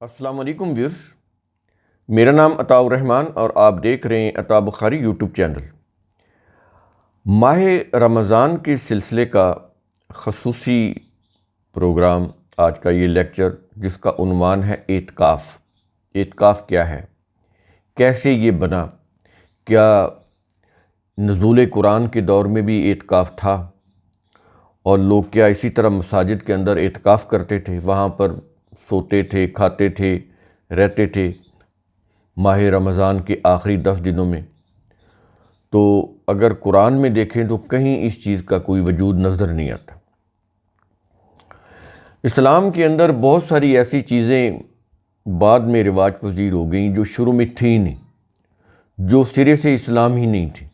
السلام علیکم ویورز، میرا نام عطاء الرحمن اور آپ دیکھ رہے ہیں عطاء بخاری یوٹیوب چینل۔ ماہ رمضان کے سلسلے کا خصوصی پروگرام آج کا یہ لیکچر، جس کا عنوان ہے اعتکاف۔ اعتکاف کیا ہے، کیسے یہ بنا، کیا نزول قرآن کے دور میں بھی اعتکاف تھا، اور لوگ کیا اسی طرح مساجد کے اندر اعتکاف کرتے تھے، وہاں پر سوتے تھے، کھاتے تھے، رہتے تھے ماہ رمضان کے آخری 10 دنوں میں؟ تو اگر قرآن میں دیکھیں تو کہیں اس چیز کا کوئی وجود نظر نہیں آتا۔ اسلام کے اندر بہت ساری ایسی چیزیں بعد میں رواج پذیر ہو گئیں جو شروع میں تھیں نہیں، جو سرے سے اسلام ہی نہیں تھی۔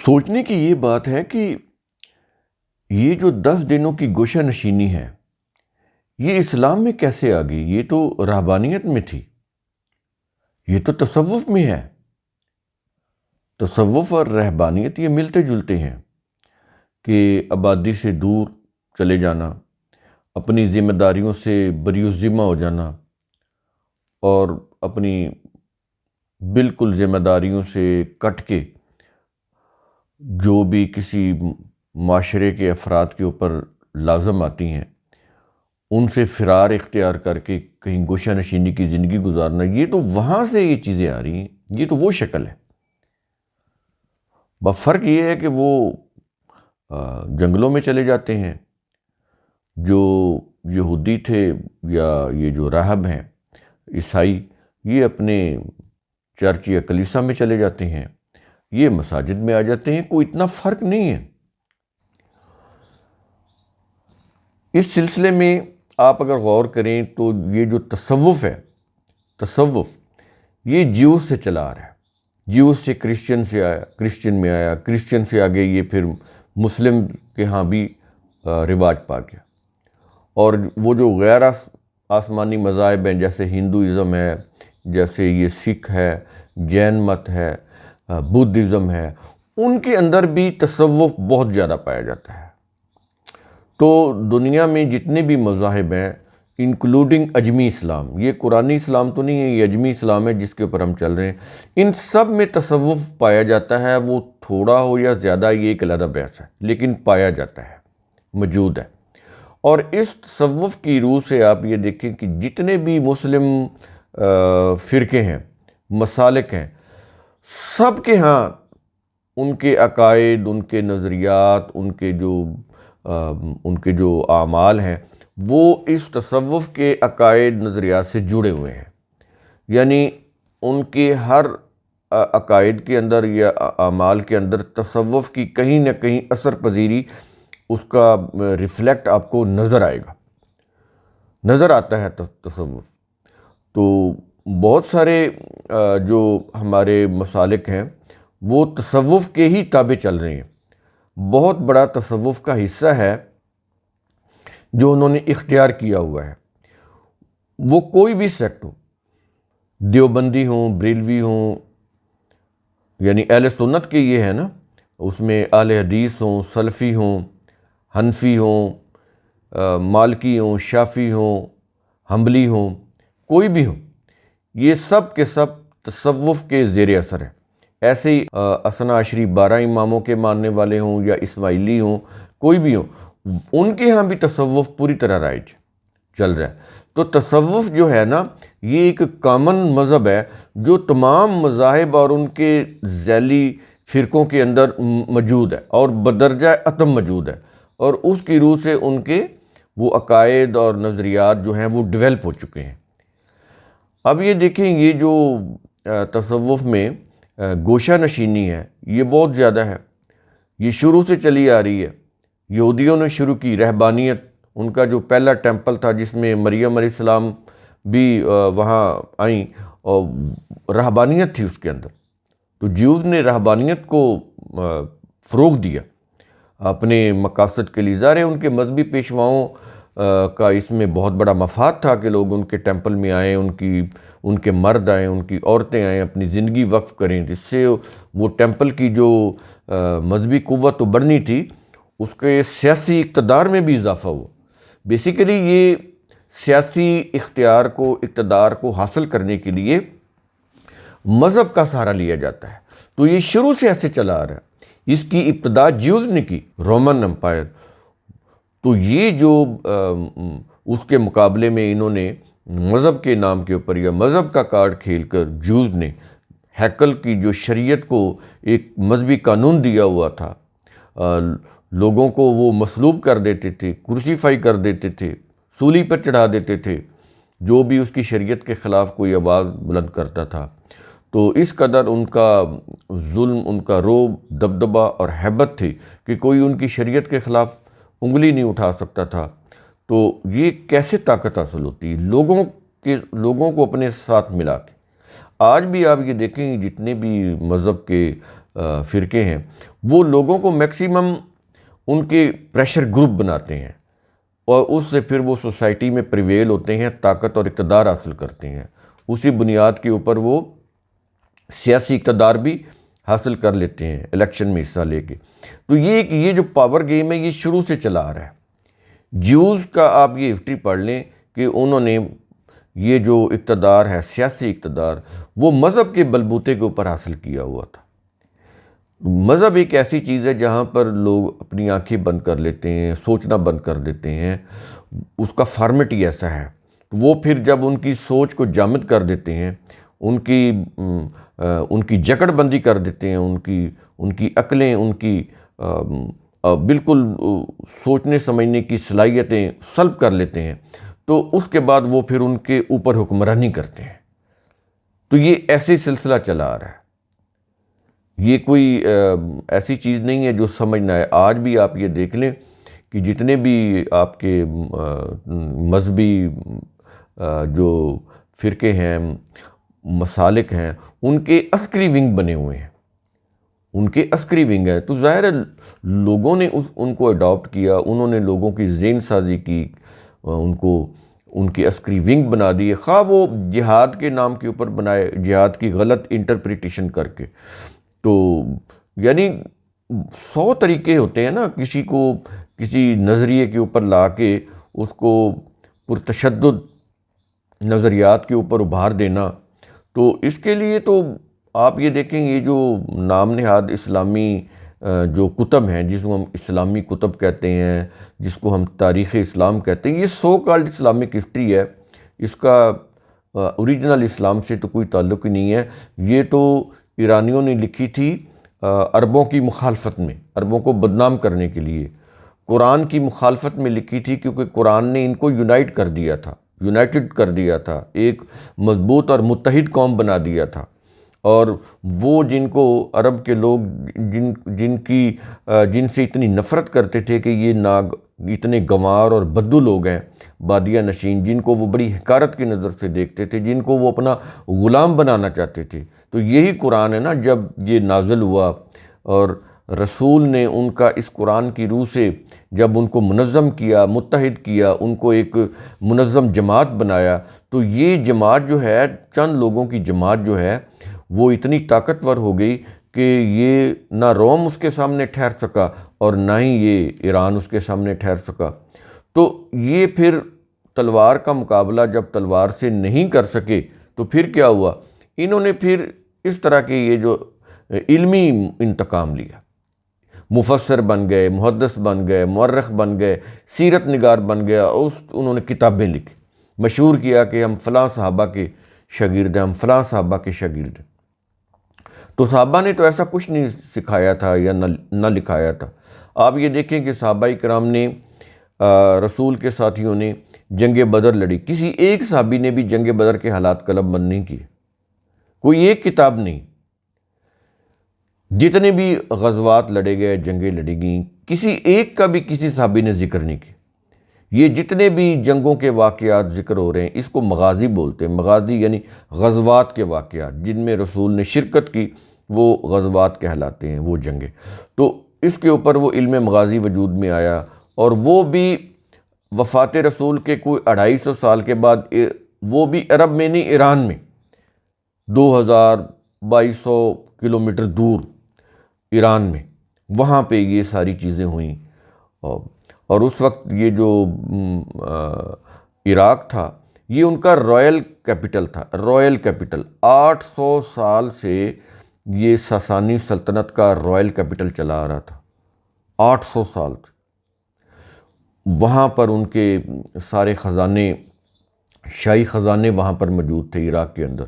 سوچنے کی یہ بات ہے کہ یہ جو 10 دنوں کی گوشہ نشینی ہے، یہ اسلام میں کیسے آ گئی؟ یہ تو رہبانیت میں تھی، یہ تو تصوف میں ہے۔ تصوف اور رہبانیت یہ ملتے جلتے ہیں کہ آبادی سے دور چلے جانا، اپنی ذمہ داریوں سے بری الذمہ ہو جانا، اور اپنی بالکل ذمہ داریوں سے کٹ کے جو بھی کسی معاشرے کے افراد کے اوپر لازم آتی ہیں ان سے فرار اختیار کر کے کہیں گوشہ نشینی کی زندگی گزارنا، یہ تو وہاں سے یہ چیزیں آ رہی ہیں، یہ تو وہ شکل ہے۔ بس فرق یہ ہے کہ وہ جنگلوں میں چلے جاتے ہیں، جو یہودی تھے یا یہ جو راہب ہیں عیسائی، یہ اپنے چرچ یا کلیسا میں چلے جاتے ہیں، یہ مساجد میں آ جاتے ہیں، کوئی اتنا فرق نہیں ہے۔ اس سلسلے میں آپ اگر غور کریں تو یہ جو تصوف ہے، تصوف یہ جیوز سے چلا آ رہا ہے، جیوز سے کرسچن سے آیا، کرسچن میں آیا، کرسچن سے آگے یہ پھر مسلم کے ہاں بھی رواج پا گیا، اور وہ جو غیر آسمانی مذاہب ہیں جیسے ہندوازم ہے، جیسے یہ سکھ ہے، جین مت ہے، بدھزم ہے، ان کے اندر بھی تصوف بہت زیادہ پایا جاتا ہے۔ تو دنیا میں جتنے بھی مذاہب ہیں انکلوڈنگ اجمی اسلام، یہ قرآنی اسلام تو نہیں ہے، یہ اجمی اسلام ہے جس کے اوپر ہم چل رہے ہیں، ان سب میں تصوف پایا جاتا ہے۔ وہ تھوڑا ہو یا زیادہ یہ ایک علیحدہ بحث ہے، لیکن پایا جاتا ہے، موجود ہے۔ اور اس تصوف کی روح سے آپ یہ دیکھیں کہ جتنے بھی مسلم فرقے ہیں، مسالک ہیں، سب کے ہاں ان کے عقائد، ان کے نظریات، ان کے جو اعمال ہیں وہ اس تصوف کے عقائد نظریات سے جڑے ہوئے ہیں۔ یعنی ان کے ہر عقائد کے اندر یا اعمال کے اندر تصوف کی کہیں نہ کہیں اثر پذیری، اس کا ریفلیکٹ آپ کو نظر آئے گا، نظر آتا ہے تصوف۔ تو بہت سارے جو ہمارے مسالک ہیں وہ تصوف کے ہی تابع چل رہے ہیں۔ بہت بڑا تصوف کا حصہ ہے جو انہوں نے اختیار کیا ہوا ہے، وہ کوئی بھی سیکٹ ہو، دیوبندی ہوں، بریلوی ہوں، یعنی اہل سنت کے یہ ہے نا، اس میں اہل حدیث ہوں، سلفی ہوں، حنفی ہوں، مالکی ہوں، شافعی ہوں، حنبلی ہوں، کوئی بھی ہوں، یہ سب کے سب تصوف کے زیر اثر ہے۔ ایسے ہی اثنا عشری 12 اماموں کے ماننے والے ہوں یا اسماعیلی ہوں، کوئی بھی ہوں، ان کے ہاں بھی تصوف پوری طرح رائج چل رہا ہے۔ تو تصوف جو ہے نا، یہ ایک کامن مذہب ہے جو تمام مذاہب اور ان کے ذیلی فرقوں کے اندر موجود ہے اور بدرجہ اتم موجود ہے، اور اس کی روح سے ان کے وہ عقائد اور نظریات جو ہیں وہ ڈیولپ ہو چکے ہیں۔ اب یہ دیکھیں، یہ جو تصوف میں گوشہ نشینی ہے یہ بہت زیادہ ہے، یہ شروع سے چلی آ رہی ہے۔ یہودیوں نے شروع کی رہبانیت، ان کا جو پہلا ٹیمپل تھا جس میں مریم علیہ السلام بھی وہاں آئیں، اور رہبانیت تھی اس کے اندر۔ تو جیوز نے رہبانیت کو فروغ دیا اپنے مقاصد کے لیے۔ ظاہر ہے ان کے مذہبی پیشواؤں کا اس میں بہت بڑا مفاد تھا کہ لوگ ان کے ٹیمپل میں آئیں، ان کے مرد آئیں، ان کی عورتیں آئیں، اپنی زندگی وقف کریں، جس سے وہ ٹیمپل کی جو مذہبی قوت بڑھنی تھی اس کے سیاسی اقتدار میں بھی اضافہ ہوا۔ بیسیکلی یہ سیاسی اختیار کو، اقتدار کو حاصل کرنے کے لیے مذہب کا سہارا لیا جاتا ہے۔ تو یہ شروع سے ایسے چلا آ رہا ہے۔ اس کی ابتدا جیوز نے کی، رومن امپائر۔ تو یہ جو اس کے مقابلے میں انہوں نے مذہب کے نام کے اوپر یا مذہب کا کارڈ کھیل کر جیوز نے ہیکل کی جو شریعت کو ایک مذہبی قانون دیا ہوا تھا، لوگوں کو وہ مصلوب کر دیتے تھے، کرسیفائی کر دیتے تھے، سولی پر چڑھا دیتے تھے جو بھی اس کی شریعت کے خلاف کوئی آواز بلند کرتا تھا۔ تو اس قدر ان کا ظلم، ان کا رعب، دبدبہ اور ہیبت تھی کہ کوئی ان کی شریعت کے خلاف انگلی نہیں اٹھا سکتا تھا۔ تو یہ کیسے طاقت حاصل ہوتی ہے لوگوں کو اپنے ساتھ ملا کے؟ آج بھی آپ یہ دیکھیں جتنے بھی مذہب کے فرقے ہیں وہ لوگوں کو میکسیمم ان کے پریشر گروپ بناتے ہیں اور اس سے پھر وہ سوسائٹی میں پریویل ہوتے ہیں، طاقت اور اقتدار حاصل کرتے ہیں۔ اسی بنیاد کے اوپر وہ سیاسی اقتدار بھی حاصل کر لیتے ہیں الیکشن میں حصہ لے کے۔ تو یہ جو پاور گیم ہے یہ شروع سے چلا آ رہا ہے۔ جیوز کا آپ یہ ہسٹری پڑھ لیں کہ انہوں نے یہ جو اقتدار ہے، سیاسی اقتدار، وہ مذہب کے بلبوتے کے اوپر حاصل کیا ہوا تھا۔ مذہب ایک ایسی چیز ہے جہاں پر لوگ اپنی آنکھیں بند کر لیتے ہیں، سوچنا بند کر دیتے ہیں، اس کا فارمیٹ ہی ایسا ہے۔ وہ پھر جب ان کی سوچ کو جامد کر دیتے ہیں، ان کی جکڑ بندی کر دیتے ہیں، ان کی عقلیں، ان کی بالکل سوچنے سمجھنے کی صلاحیتیں سلب کر لیتے ہیں، تو اس کے بعد وہ پھر ان کے اوپر حکمرانی کرتے ہیں۔ تو یہ ایسے سلسلہ چلا آ رہا ہے۔ یہ کوئی ایسی چیز نہیں ہے جو سمجھنا ہے۔ آج بھی آپ یہ دیکھ لیں کہ جتنے بھی آپ کے مذہبی جو فرقے ہیں، مسالک ہیں، ان کے عسکری ونگ بنے ہوئے ہیں، ان کے عسکری ونگ ہے۔ تو ظاہر ہے لوگوں نے ان کو اڈاپٹ کیا، انہوں نے لوگوں کی ذہن سازی کی، ان کی عسکری ونگ بنا دیے، خواہ وہ جہاد کے نام کے اوپر بنائے، جہاد کی غلط انٹرپریٹیشن کر کے۔ تو یعنی 100 طریقے ہوتے ہیں نا کسی کو کسی نظریے کے اوپر لا کے اس کو پرتشدد نظریات کے اوپر ابھار دینا۔ تو اس کے لیے تو آپ یہ دیکھیں، یہ جو نام نہاد اسلامی جو کتب ہیں، جس کو ہم اسلامی کتب کہتے ہیں، جس کو ہم تاریخ اسلام کہتے ہیں، یہ سو کالڈ اسلامک ہسٹری ہے۔ اس کا اوریجنل اسلام سے تو کوئی تعلق ہی نہیں ہے۔ یہ تو ایرانیوں نے لکھی تھی عربوں کی مخالفت میں، عربوں کو بدنام کرنے کے لیے، قرآن کی مخالفت میں لکھی تھی، کیونکہ قرآن نے ان کو یونائٹ کر دیا تھا، یونائٹڈ کر دیا تھا، ایک مضبوط اور متحد قوم بنا دیا تھا۔ اور وہ جن کو عرب کے لوگ جن سے اتنی نفرت کرتے تھے کہ یہ اتنے گنوار اور بدو لوگ ہیں، بادیہ نشین، جن کو وہ بڑی حقارت کی نظر سے دیکھتے تھے، جن کو وہ اپنا غلام بنانا چاہتے تھے۔ تو یہی قرآن ہے نا، جب یہ نازل ہوا اور رسول نے ان کا اس قرآن کی روح سے جب ان کو منظم کیا، متحد کیا، ان کو ایک منظم جماعت بنایا، تو یہ جماعت جو ہے، چند لوگوں کی جماعت جو ہے، وہ اتنی طاقتور ہو گئی کہ یہ نہ روم اس کے سامنے ٹھہر سکا اور نہ ہی یہ ایران اس کے سامنے ٹھہر سکا۔ تو یہ پھر تلوار کا مقابلہ جب تلوار سے نہیں کر سکے تو پھر کیا ہوا؟ انہوں نے پھر اس طرح کے یہ جو علمی انتقام لیا، مفسر بن گئے، محدث بن گئے، مورخ بن گئے، سیرت نگار بن گیا، انہوں نے کتابیں لکھی، مشہور کیا کہ ہم فلاں صحابہ کے شاگرد ہیں، ہم فلاں صحابہ کے شاگرد ہیں۔ تو صحابہ نے تو ایسا کچھ نہیں سکھایا تھا یا نہ لکھایا تھا۔ آپ یہ دیکھیں کہ صحابہ کرام نے، رسول کے ساتھیوں نے جنگ بدر لڑی، کسی ایک صحابی نے بھی جنگ بدر کے حالات قلم بند نہیں کیے، کوئی ایک کتاب نہیں۔ جتنے بھی غزوات لڑے گئے، جنگیں لڑی گئیں، کسی ایک کا بھی کسی صحابی نے ذکر نہیں کیا۔ یہ جتنے بھی جنگوں کے واقعات ذکر ہو رہے ہیں، اس کو مغازی بولتے ہیں۔ مغازی یعنی غزوات کے واقعات جن میں رسول نے شرکت کی، وہ غزوات کہلاتے ہیں، وہ جنگیں۔ تو اس کے اوپر وہ علم مغازی وجود میں آیا، اور وہ بھی وفات رسول کے کوئی 250 سال کے بعد، وہ بھی عرب میں نہیں، ایران میں، 2200 کلومیٹر دور ایران میں، وہاں پہ یہ ساری چیزیں ہوئیں۔ اور اس وقت یہ جو عراق تھا، یہ ان کا رائل کیپٹل تھا، رائل کیپٹل۔ 800 سال سے یہ ساسانی سلطنت کا رائل کیپٹل چلا آ رہا تھا، 800 سال سے۔ وہاں پر ان کے سارے خزانے، شاہی خزانے وہاں پر موجود تھے عراق کے اندر،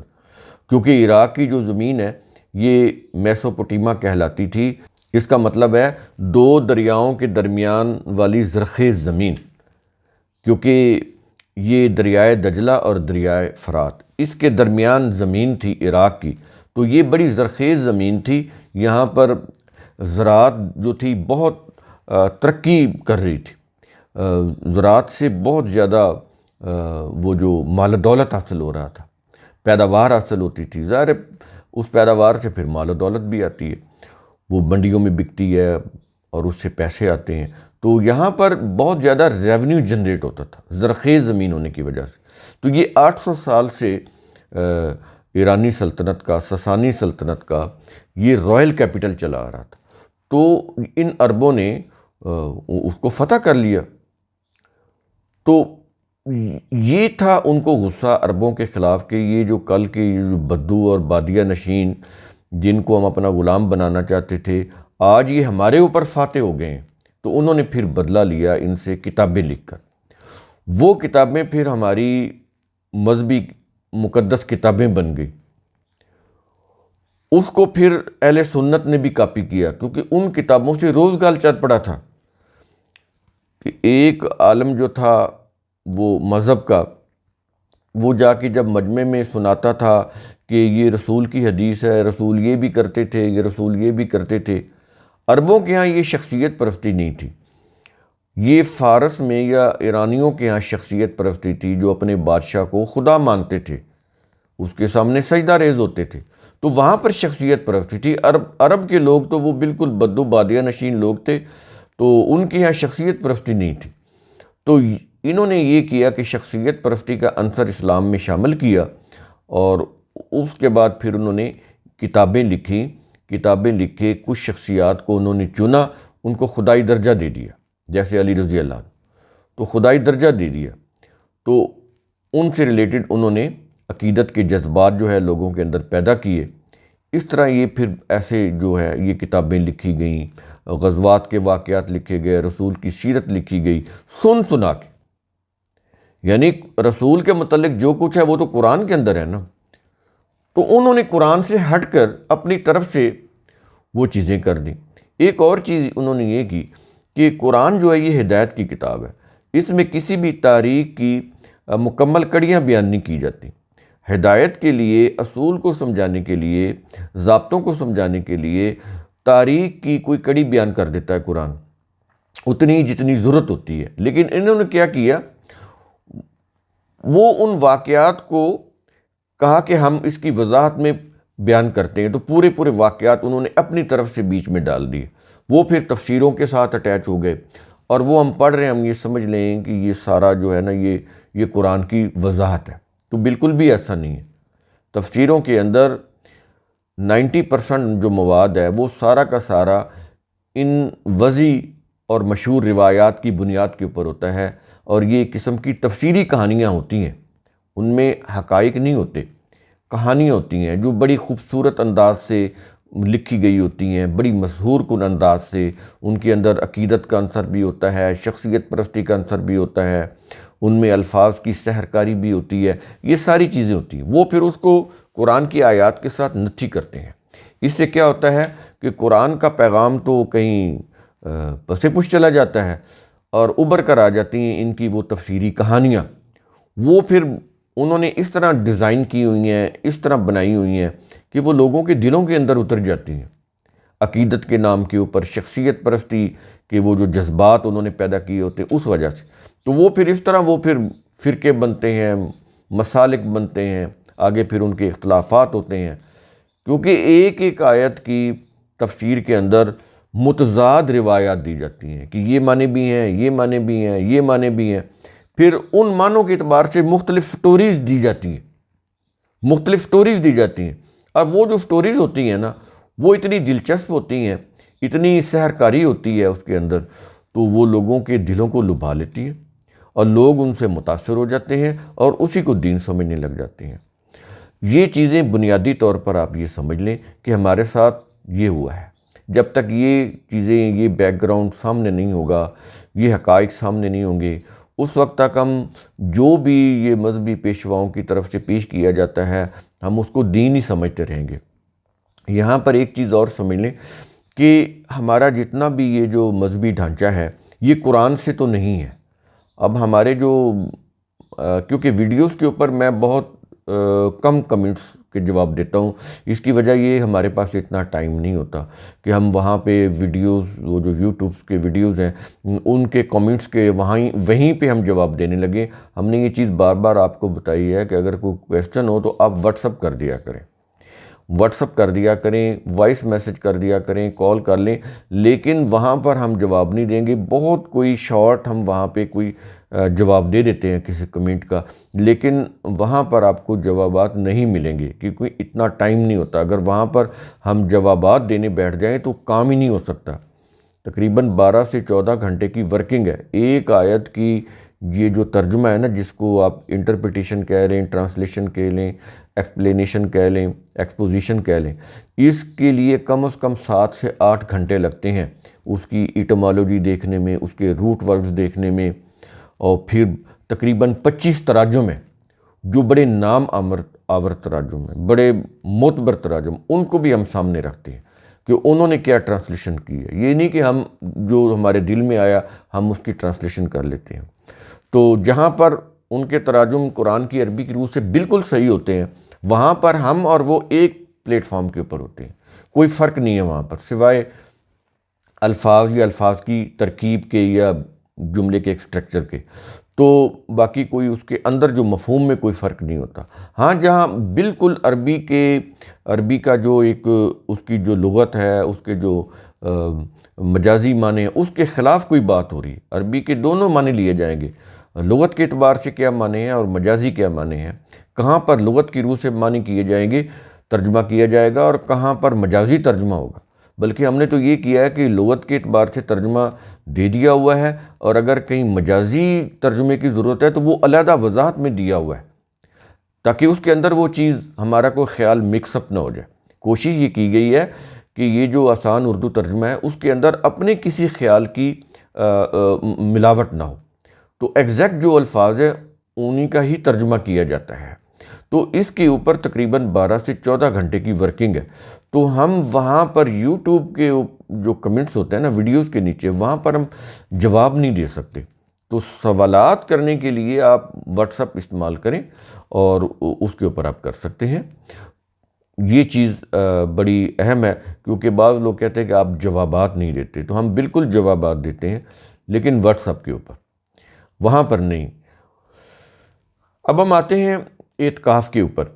کیونکہ عراق کی جو زمین ہے یہ میسوپوٹیما کہلاتی تھی۔ اس کا مطلب ہے 2 دریاؤں کے درمیان والی زرخیز زمین، کیونکہ یہ دریائے دجلہ اور دریائے فرات، اس کے درمیان زمین تھی عراق کی، تو یہ بڑی زرخیز زمین تھی۔ یہاں پر زراعت جو تھی بہت ترقی کر رہی تھی، زراعت سے بہت زیادہ وہ جو مال و دولت حاصل ہو رہا تھا، پیداوار حاصل ہوتی تھی۔ ظاہر ہے اس پیداوار سے پھر مال و دولت بھی آتی ہے، وہ منڈیوں میں بکتی ہے اور اس سے پیسے آتے ہیں، تو یہاں پر بہت زیادہ ریونیو جنریٹ ہوتا تھا زرخیز زمین ہونے کی وجہ سے۔ تو یہ 800 سال سے ایرانی سلطنت کا، ساسانی سلطنت کا یہ رائل کیپٹل چلا آ رہا تھا، تو ان عربوں نے اس کو فتح کر لیا۔ تو یہ تھا ان کو غصہ عربوں کے خلاف کہ یہ جو کل کے یہ جو بدو اور بادیہ نشین جن کو ہم اپنا غلام بنانا چاہتے تھے، آج یہ ہمارے اوپر فاتح ہو گئے ہیں۔ تو انہوں نے پھر بدلہ لیا ان سے کتابیں لکھ کر۔ وہ کتابیں پھر ہماری مذہبی مقدس کتابیں بن گئی۔ اس کو پھر اہل سنت نے بھی کاپی کیا، کیونکہ ان کتابوں سے روزگار چل پڑا تھا کہ ایک عالم جو تھا وہ مذہب کا، وہ جا کے جب مجمع میں سناتا تھا کہ یہ رسول کی حدیث ہے، رسول یہ بھی کرتے تھے، یہ رسول یہ بھی کرتے تھے۔ عربوں کے ہاں یہ شخصیت پرستی نہیں تھی، یہ فارس میں یا ایرانیوں کے ہاں شخصیت پرستی تھی، جو اپنے بادشاہ کو خدا مانتے تھے، اس کے سامنے سجدہ ریز ہوتے تھے، تو وہاں پر شخصیت پرستی تھی۔ عرب کے لوگ تو وہ بالکل بدو بادیہ نشین لوگ تھے، تو ان کے یہاں شخصیت پرستی نہیں تھی۔ تو انہوں نے یہ کیا کہ شخصیت پرستی کا عنصر اسلام میں شامل کیا، اور اس کے بعد پھر انہوں نے کتابیں لکھی، کتابیں لکھے، کچھ شخصیات کو انہوں نے چنا، ان کو خدائی درجہ دے دیا، جیسے علی رضی اللہ عنہ، تو خدائی درجہ دے دیا۔ تو ان سے ریلیٹڈ انہوں نے عقیدت کے جذبات جو ہے لوگوں کے اندر پیدا کیے۔ اس طرح یہ پھر ایسے جو ہے یہ کتابیں لکھی گئیں، غزوات کے واقعات لکھے گئے، رسول کی سیرت لکھی گئی سن سنا کے۔ یعنی رسول کے متعلق جو کچھ ہے وہ تو قرآن کے اندر ہے نا، تو انہوں نے قرآن سے ہٹ کر اپنی طرف سے وہ چیزیں کر دیں۔ ایک اور چیز انہوں نے یہ کی کہ قرآن جو ہے یہ ہدایت کی کتاب ہے، اس میں کسی بھی تاریخ کی مکمل کڑیاں بیان نہیں کی جاتی۔ ہدایت کے لیے، اصول کو سمجھانے کے لیے، ضابطوں کو سمجھانے کے لیے تاریخ کی کوئی کڑی بیان کر دیتا ہے قرآن، اتنی جتنی ضرورت ہوتی ہے۔ لیکن انہوں نے کیا کیا، وہ ان واقعات کو کہا کہ ہم اس کی وضاحت میں بیان کرتے ہیں، تو پورے واقعات انہوں نے اپنی طرف سے بیچ میں ڈال دیے، وہ پھر تفسیروں کے ساتھ اٹیچ ہو گئے، اور وہ ہم پڑھ رہے ہیں، ہم یہ سمجھ لیں کہ یہ سارا جو ہے نا یہ قرآن کی وضاحت ہے، تو بالکل بھی ایسا نہیں ہے۔ تفسیروں کے اندر 90% جو مواد ہے وہ سارا کا سارا ان وضعی اور مشہور روایات کی بنیاد کے اوپر ہوتا ہے، اور یہ ایک قسم کی تفسیری کہانیاں ہوتی ہیں، ان میں حقائق نہیں ہوتے، کہانیاں ہوتی ہیں جو بڑی خوبصورت انداز سے لکھی گئی ہوتی ہیں، بڑی مسحور کن انداز سے۔ ان کے اندر عقیدت کا عنصر بھی ہوتا ہے، شخصیت پرستی کا عنصر بھی ہوتا ہے، ان میں الفاظ کی سحرکاری بھی ہوتی ہے، یہ ساری چیزیں ہوتی ہیں۔ وہ پھر اس کو قرآن کی آیات کے ساتھ نتھی کرتے ہیں۔ اس سے کیا ہوتا ہے کہ قرآن کا پیغام تو کہیں پس پش چلا جاتا ہے، اور ابھر کر آ جاتی ہیں ان کی وہ تفسیری کہانیاں۔ وہ پھر انہوں نے اس طرح ڈیزائن کی ہوئی ہیں، اس طرح بنائی ہوئی ہیں کہ وہ لوگوں کے دلوں کے اندر اتر جاتی ہیں، عقیدت کے نام کے اوپر، شخصیت پرستی کے وہ جو جذبات انہوں نے پیدا کیے ہوتے ہیں اس وجہ سے۔ تو وہ پھر اس طرح وہ پھر فرقے بنتے ہیں، مسالک بنتے ہیں، آگے پھر ان کے اختلافات ہوتے ہیں، کیونکہ ایک ایک آیت کی تفسیر کے اندر متضاد روایات دی جاتی ہیں کہ یہ معنی بھی ہیں، یہ معنی بھی ہیں، یہ معنی بھی ہیں۔ پھر ان معنوں کے اعتبار سے مختلف سٹوریز دی جاتی ہیں، مختلف سٹوریز دی جاتی ہیں، اور وہ جو سٹوریز ہوتی ہیں نا وہ اتنی دلچسپ ہوتی ہیں، اتنی سحرکاری ہوتی ہے اس کے اندر، تو وہ لوگوں کے دلوں کو لبھا لیتی ہیں، اور لوگ ان سے متاثر ہو جاتے ہیں اور اسی کو دین سمجھنے لگ جاتے ہیں۔ یہ چیزیں بنیادی طور پر آپ یہ سمجھ لیں کہ ہمارے ساتھ یہ ہوا ہے۔ جب تک یہ چیزیں، یہ بیک گراؤنڈ سامنے نہیں ہوگا، یہ حقائق سامنے نہیں ہوں گے، اس وقت تک ہم جو بھی یہ مذہبی پیشواؤں کی طرف سے پیش کیا جاتا ہے ہم اس کو دین ہی سمجھتے رہیں گے۔ یہاں پر ایک چیز اور سمجھ لیں کہ ہمارا جتنا بھی یہ جو مذہبی ڈھانچہ ہے یہ قرآن سے تو نہیں ہے۔ اب ہمارے جو کیونکہ ویڈیوز کے اوپر میں بہت کم کمنٹس کے جواب دیتا ہوں، اس کی وجہ یہ ہمارے پاس اتنا ٹائم نہیں ہوتا کہ ہم وہاں پہ ویڈیوز، وہ جو یوٹیوب کے ویڈیوز ہیں ان کے کمنٹس کے وہیں پہ ہم جواب دینے لگے۔ ہم نے یہ چیز بار بار آپ کو بتائی ہے کہ اگر کوئی کویسچن ہو تو آپ واٹس اپ کر دیا کریں، واٹس اپ کر دیا کریں، وائس میسج کر دیا کریں، کال کر لیں، لیکن وہاں پر ہم جواب نہیں دیں گے۔ بہت کوئی شارٹ ہم وہاں پہ کوئی جواب دے دیتے ہیں کسی کمنٹ کا، لیکن وہاں پر آپ کو جوابات نہیں ملیں گے کیونکہ اتنا ٹائم نہیں ہوتا۔ اگر وہاں پر ہم جوابات دینے بیٹھ جائیں تو کام ہی نہیں ہو سکتا۔ تقریباً 12 سے 14 گھنٹے کی ورکنگ ہے ایک آیت کی۔ یہ جو ترجمہ ہے نا، جس کو آپ انٹرپریٹیشن کہہ لیں، ٹرانسلیشن کہہ لیں، ایکسپلینیشن کہہ لیں، ایکسپوزیشن کہہ لیں، اس کے لیے کم از کم 7 سے 8 گھنٹے لگتے ہیں اس کی ایٹمالوجی دیکھنے میں، اس کے روٹ ورڈز دیکھنے میں، اور پھر تقریباً 25 تراجم ہیں جو بڑے نام آور تراجم ہیں، بڑے معتبر تراجم، ان کو بھی ہم سامنے رکھتے ہیں کہ انہوں نے کیا ٹرانسلیشن کی ہے۔ یہ نہیں کہ ہم جو ہمارے دل میں آیا ہم اس کی ٹرانسلیشن کر لیتے ہیں۔ تو جہاں پر ان کے تراجم قرآن کی عربی کی روح سے بالکل صحیح ہوتے ہیں، وہاں پر ہم اور وہ ایک پلیٹ فارم کے اوپر ہوتے ہیں، کوئی فرق نہیں ہے وہاں پر، سوائے الفاظ یا الفاظ کی ترکیب کے یا جملے کے ایک سٹرکچر کے، تو باقی کوئی اس کے اندر جو مفہوم میں کوئی فرق نہیں ہوتا۔ ہاں جہاں بالکل عربی کا جو ایک اس کی جو لغت ہے، اس کے جو مجازی معنی ہیں، اس کے خلاف کوئی بات ہو رہی ہے۔ عربی کے دونوں معنی لیے جائیں گے، لغت کے اعتبار سے کیا معنی ہیں اور مجازی کیا معنی ہیں، کہاں پر لغت کی روح سے معنی کیے جائیں گے، ترجمہ کیا جائے گا، اور کہاں پر مجازی ترجمہ ہوگا۔ بلکہ ہم نے تو یہ کیا ہے کہ لغت کے اعتبار سے ترجمہ دے دیا ہوا ہے، اور اگر کہیں مجازی ترجمے کی ضرورت ہے تو وہ علیحدہ وضاحت میں دیا ہوا ہے تاکہ اس کے اندر وہ چیز ہمارا کوئی خیال مکس اپ نہ ہو جائے۔ کوشش یہ کی گئی ہے کہ یہ جو آسان اردو ترجمہ ہے اس کے اندر اپنے کسی خیال کی ملاوٹ نہ ہو، تو ایگزیکٹ جو الفاظ ہیں انہی کا ہی ترجمہ کیا جاتا ہے۔ تو اس کے اوپر تقریباً 12 سے 14 گھنٹے کی ورکنگ ہے۔ تو ہم وہاں پر یوٹیوب کے جو کمنٹس ہوتے ہیں نا ویڈیوز کے نیچے، وہاں پر ہم جواب نہیں دے سکتے۔ تو سوالات کرنے کے لیے آپ واٹس اپ استعمال کریں اور اس کے اوپر آپ کر سکتے ہیں۔ یہ چیز بڑی اہم ہے، کیونکہ بعض لوگ کہتے ہیں کہ آپ جوابات نہیں دیتے، تو ہم بالکل جوابات دیتے ہیں، لیکن واٹس اپ کے اوپر، وہاں پر نہیں۔ اب ہم آتے ہیں اعتکاف کے اوپر۔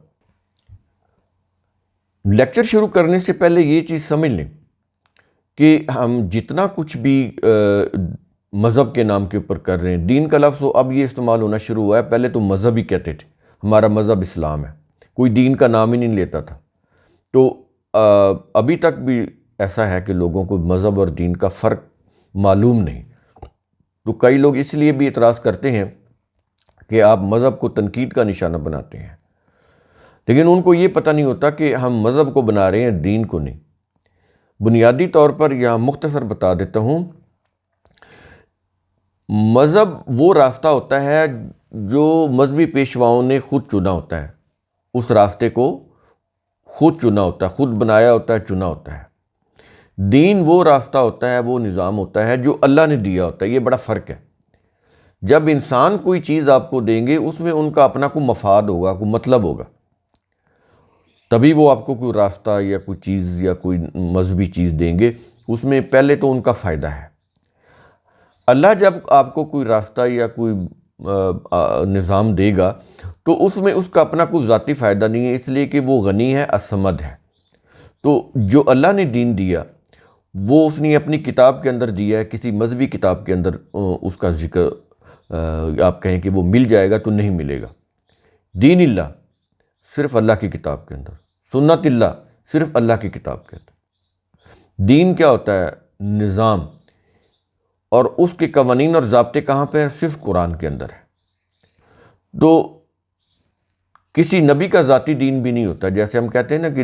لیکچر شروع کرنے سے پہلے یہ چیز سمجھ لیں کہ ہم جتنا کچھ بھی مذہب کے نام کے اوپر کر رہے ہیں، دین کا لفظ اب یہ استعمال ہونا شروع ہوا ہے، پہلے تو مذہب ہی کہتے تھے، ہمارا مذہب اسلام ہے، کوئی دین کا نام ہی نہیں لیتا تھا۔ تو ابھی تک بھی ایسا ہے کہ لوگوں کو مذہب اور دین کا فرق معلوم نہیں۔ تو کئی لوگ اس لیے بھی اعتراض کرتے ہیں کہ آپ مذہب کو تنقید کا نشانہ بناتے ہیں، لیکن ان کو یہ پتہ نہیں ہوتا کہ ہم مذہب کو بنا رہے ہیں، دین کو نہیں۔ بنیادی طور پر یہاں مختصر بتا دیتا ہوں، مذہب وہ راستہ ہوتا ہے جو مذہبی پیشواؤں نے خود چنا ہوتا ہے، اس راستے کو خود چنا ہوتا ہے، خود بنایا ہوتا ہے، چنا ہوتا ہے۔ دین وہ راستہ ہوتا ہے، وہ نظام ہوتا ہے جو اللہ نے دیا ہوتا ہے۔ یہ بڑا فرق ہے۔ جب انسان کوئی چیز آپ کو دیں گے اس میں ان کا اپنا کوئی مفاد ہوگا، کوئی مطلب ہوگا، تبھی وہ آپ کو کوئی راستہ یا کوئی چیز یا کوئی مذہبی چیز دیں گے۔ اس میں پہلے تو ان کا فائدہ ہے۔ اللہ جب آپ کو کوئی راستہ یا کوئی نظام دے گا تو اس میں اس کا اپنا کوئی ذاتی فائدہ نہیں ہے، اس لیے کہ وہ غنی ہے، الصمد ہے۔ تو جو اللہ نے دین دیا وہ اس نے اپنی کتاب کے اندر دیا ہے، کسی مذہبی کتاب کے اندر اس کا ذکر آپ کہیں کہ وہ مل جائے گا تو نہیں ملے گا۔ دین اللہ صرف اللہ کی کتاب کے اندر، سنت اللہ صرف اللہ کی کتاب کے اندر۔ دین کیا ہوتا ہے؟ نظام، اور اس کے قوانین اور ضابطے کہاں پہ ہیں؟ صرف قرآن کے اندر ہے۔ تو کسی نبی کا ذاتی دین بھی نہیں ہوتا، جیسے ہم کہتے ہیں نا کہ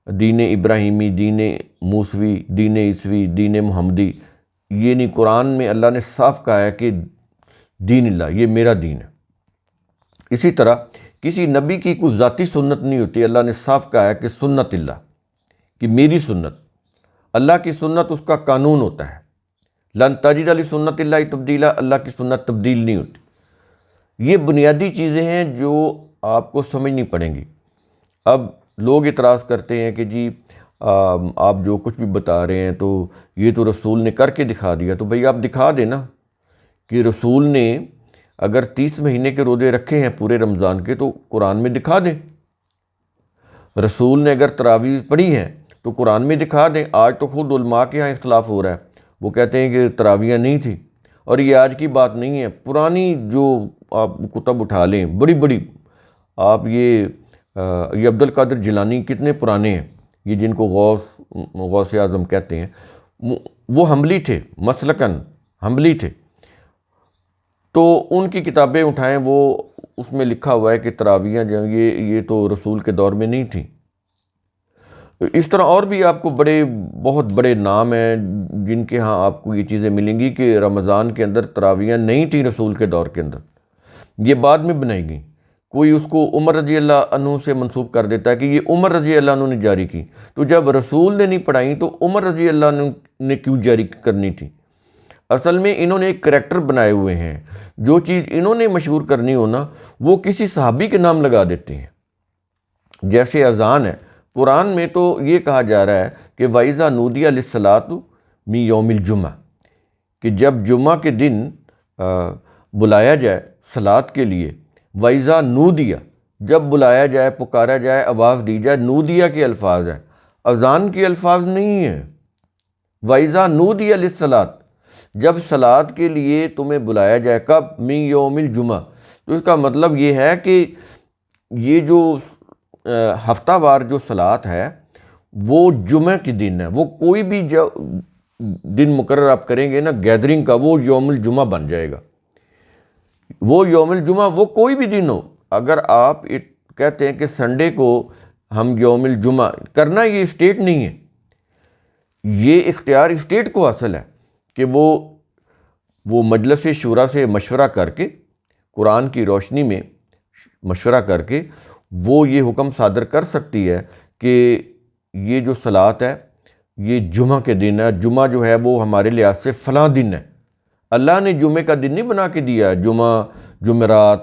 دین ابراہیمی، دین موسوی، دین عیسوی، دین محمدی، یہ نہیں، قرآن میں اللہ نے صاف کہا ہے کہ دین اللہ، یہ میرا دین ہے۔ اسی طرح کسی نبی کی کوئی ذاتی سنت نہیں ہوتی، اللہ نے صاف کہا ہے کہ سنت اللہ، کہ میری سنت، اللہ کی سنت اس کا قانون ہوتا ہے۔ لن تجد لسنت اللہ تبدیلا، اللہ کی سنت تبدیل نہیں ہوتی۔ یہ بنیادی چیزیں ہیں جو آپ کو سمجھنی پڑیں گی۔ اب لوگ اعتراض کرتے ہیں کہ جی آپ جو کچھ بھی بتا رہے ہیں تو یہ تو رسول نے کر کے دکھا دیا، تو بھئی آپ دکھا دیں نا کہ رسول نے اگر 30 مہینے کے روزے رکھے ہیں پورے رمضان کے تو قرآن میں دکھا دیں۔ رسول نے اگر تراویح پڑھی ہیں تو قرآن میں دکھا دیں۔ آج تو خود علماء کے ہاں اختلاف ہو رہا ہے، وہ کہتے ہیں کہ تراویحیں نہیں تھیں، اور یہ آج کی بات نہیں ہے، پرانی جو آپ کتب اٹھا لیں بڑی بڑی، آپ یہ عبد القادر جیلانی کتنے پرانے ہیں، یہ جن کو غوث اعظم کہتے ہیں، وہ حنبلی تھے، مسلکن حنبلی تھے، تو ان کی کتابیں اٹھائیں، وہ اس میں لکھا ہوا ہے کہ تراویحیں جو یہ تو رسول کے دور میں نہیں تھیں۔ اس طرح اور بھی آپ کو بہت بڑے نام ہیں جن کے ہاں آپ کو یہ چیزیں ملیں گی کہ رمضان کے اندر تراویحیں نہیں تھیں رسول کے دور کے اندر، یہ بعد میں بنائی گئیں۔ کوئی اس کو عمر رضی اللہ عنہ سے منسوب کر دیتا ہے کہ یہ عمر رضی اللہ عنہ نے جاری کی، تو جب رسول نے نہیں پڑھائیں تو عمر رضی اللہ عنہ نے کیوں جاری کرنی تھی؟ اصل میں انہوں نے ایک کریکٹر بنائے ہوئے ہیں، جو چیز انہوں نے مشہور کرنی ہونا وہ کسی صحابی کے نام لگا دیتے ہیں۔ جیسے اذان ہے، قرآن میں تو یہ کہا جا رہا ہے کہ وَإِذَا نُودِيَ لِلصَّلَاةِ مِن يَوْمِ الْجُمْعَةِ، کہ جب جمعہ کے دن بلایا جائے صلاۃ کے لیے، وَإِذَا نُودِيَ، جب بلایا جائے، پکارا جائے، آواز دی جائے، نودیہ کے الفاظ ہیں، اذان کے الفاظ نہیں ہیں۔ وَإِذَا نُودِيَ لِلصَّلَاةِ، جب صلاۃ کے لیے تمہیں بلایا جائے، کب؟ مِن یوم الجمعہ، تو اس کا مطلب یہ ہے کہ یہ جو ہفتہ وار جو صلاۃ ہے وہ جمعہ کی دن ہے، وہ کوئی بھی دن مقرر آپ کریں گے نا گیدرنگ کا، وہ یوم الجمعہ بن جائے گا۔ وہ یوم الجمعہ وہ کوئی بھی دن ہو، اگر آپ کہتے ہیں کہ سنڈے کو ہم یوم الجمعہ کرنا، یہ اسٹیٹ نہیں ہے، یہ اختیار اسٹیٹ کو حاصل ہے کہ وہ مجلس شورا سے مشورہ کر کے، قرآن کی روشنی میں مشورہ کر کے وہ یہ حکم صادر کر سکتی ہے کہ یہ جو صلاۃ ہے یہ جمعہ کے دن ہے، جمعہ جو ہے وہ ہمارے لحاظ سے فلاں دن ہے۔ اللہ نے جمعے کا دن نہیں بنا کے دیا، جمعہ، جمعرات،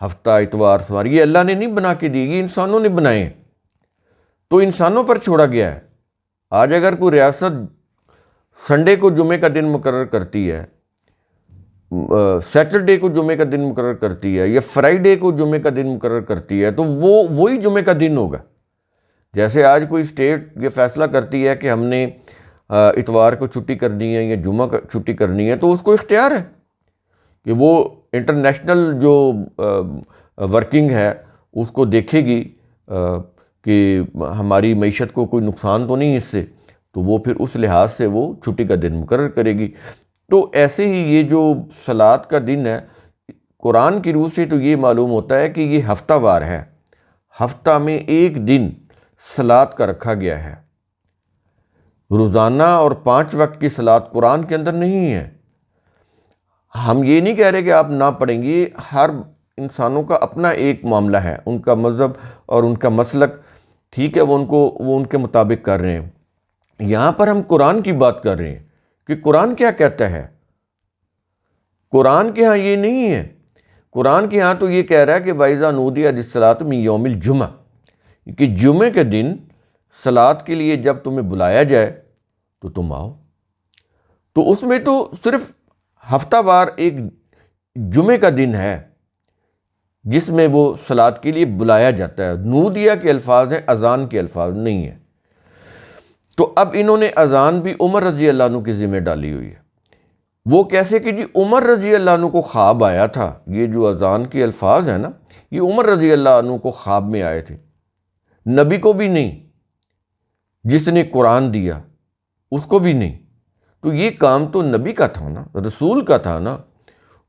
ہفتہ، اتوار، سوار، یہ اللہ نے نہیں بنا کے دی، یہ انسانوں نے بنائے ہیں، تو انسانوں پر چھوڑا گیا ہے۔ آج اگر کوئی ریاست سنڈے کو جمعے کا دن مقرر کرتی ہے، سیٹرڈے کو جمعے کا دن مقرر کرتی ہے، یا فرائیڈے کو جمعے کا دن مقرر کرتی ہے، تو وہی جمعے کا دن ہوگا۔ جیسے آج کوئی اسٹیٹ یہ فیصلہ کرتی ہے کہ ہم نے اتوار کو چھٹی کرنی ہے یا جمعہ کو چھٹی کرنی ہے، تو اس کو اختیار ہے کہ وہ انٹرنیشنل جو ورکنگ ہے اس کو دیکھے گی کہ ہماری معیشت کو کوئی نقصان تو نہیں اس سے، تو وہ پھر اس لحاظ سے وہ چھٹی کا دن مقرر کرے گی۔ تو ایسے ہی یہ جو صلاۃ کا دن ہے، قرآن کی روح سے تو یہ معلوم ہوتا ہے کہ یہ ہفتہ وار ہے، ہفتہ میں ایک دن صلاۃ کا رکھا گیا ہے۔ روزانہ اور 5 وقت کی صلاۃ قرآن کے اندر نہیں ہے۔ ہم یہ نہیں کہہ رہے کہ آپ نہ پڑھیں گے، ہر انسانوں کا اپنا ایک معاملہ ہے، ان کا مذہب اور ان کا مسلک، ٹھیک ہے، وہ ان کے مطابق کر رہے ہیں۔ یہاں پر ہم قرآن کی بات کر رہے ہیں کہ قرآن کیا کہتا ہے۔ قرآن کے ہاں یہ نہیں ہے، قرآن کے ہاں تو یہ کہہ رہا ہے کہ وَإِذَا نُودِيَ لِلصَّلَاةِ مِن يَوْمِ الْجُمْعَةِ، کہ جمعے کے دن صلاۃ کے لیے جب تمہیں بلایا جائے تو تم آؤ۔ تو اس میں تو صرف ہفتہ وار ایک جمعے کا دن ہے جس میں وہ صلاۃ کے لیے بلایا جاتا ہے۔ نودیہ کے الفاظ ہیں، اذان کے الفاظ نہیں ہیں۔ تو اب انہوں نے اذان بھی عمر رضی اللہ عنہ کی ذمہ ڈالی ہوئی ہے۔ وہ کیسے کہ جی عمر رضی اللہ عنہ کو خواب آیا تھا، یہ جو اذان کے الفاظ ہیں نا، یہ عمر رضی اللہ عنہ کو خواب میں آئے تھے، نبی کو بھی نہیں، جس نے قرآن دیا اس کو بھی نہیں۔ تو یہ کام تو نبی کا تھا نا، رسول کا تھا نا،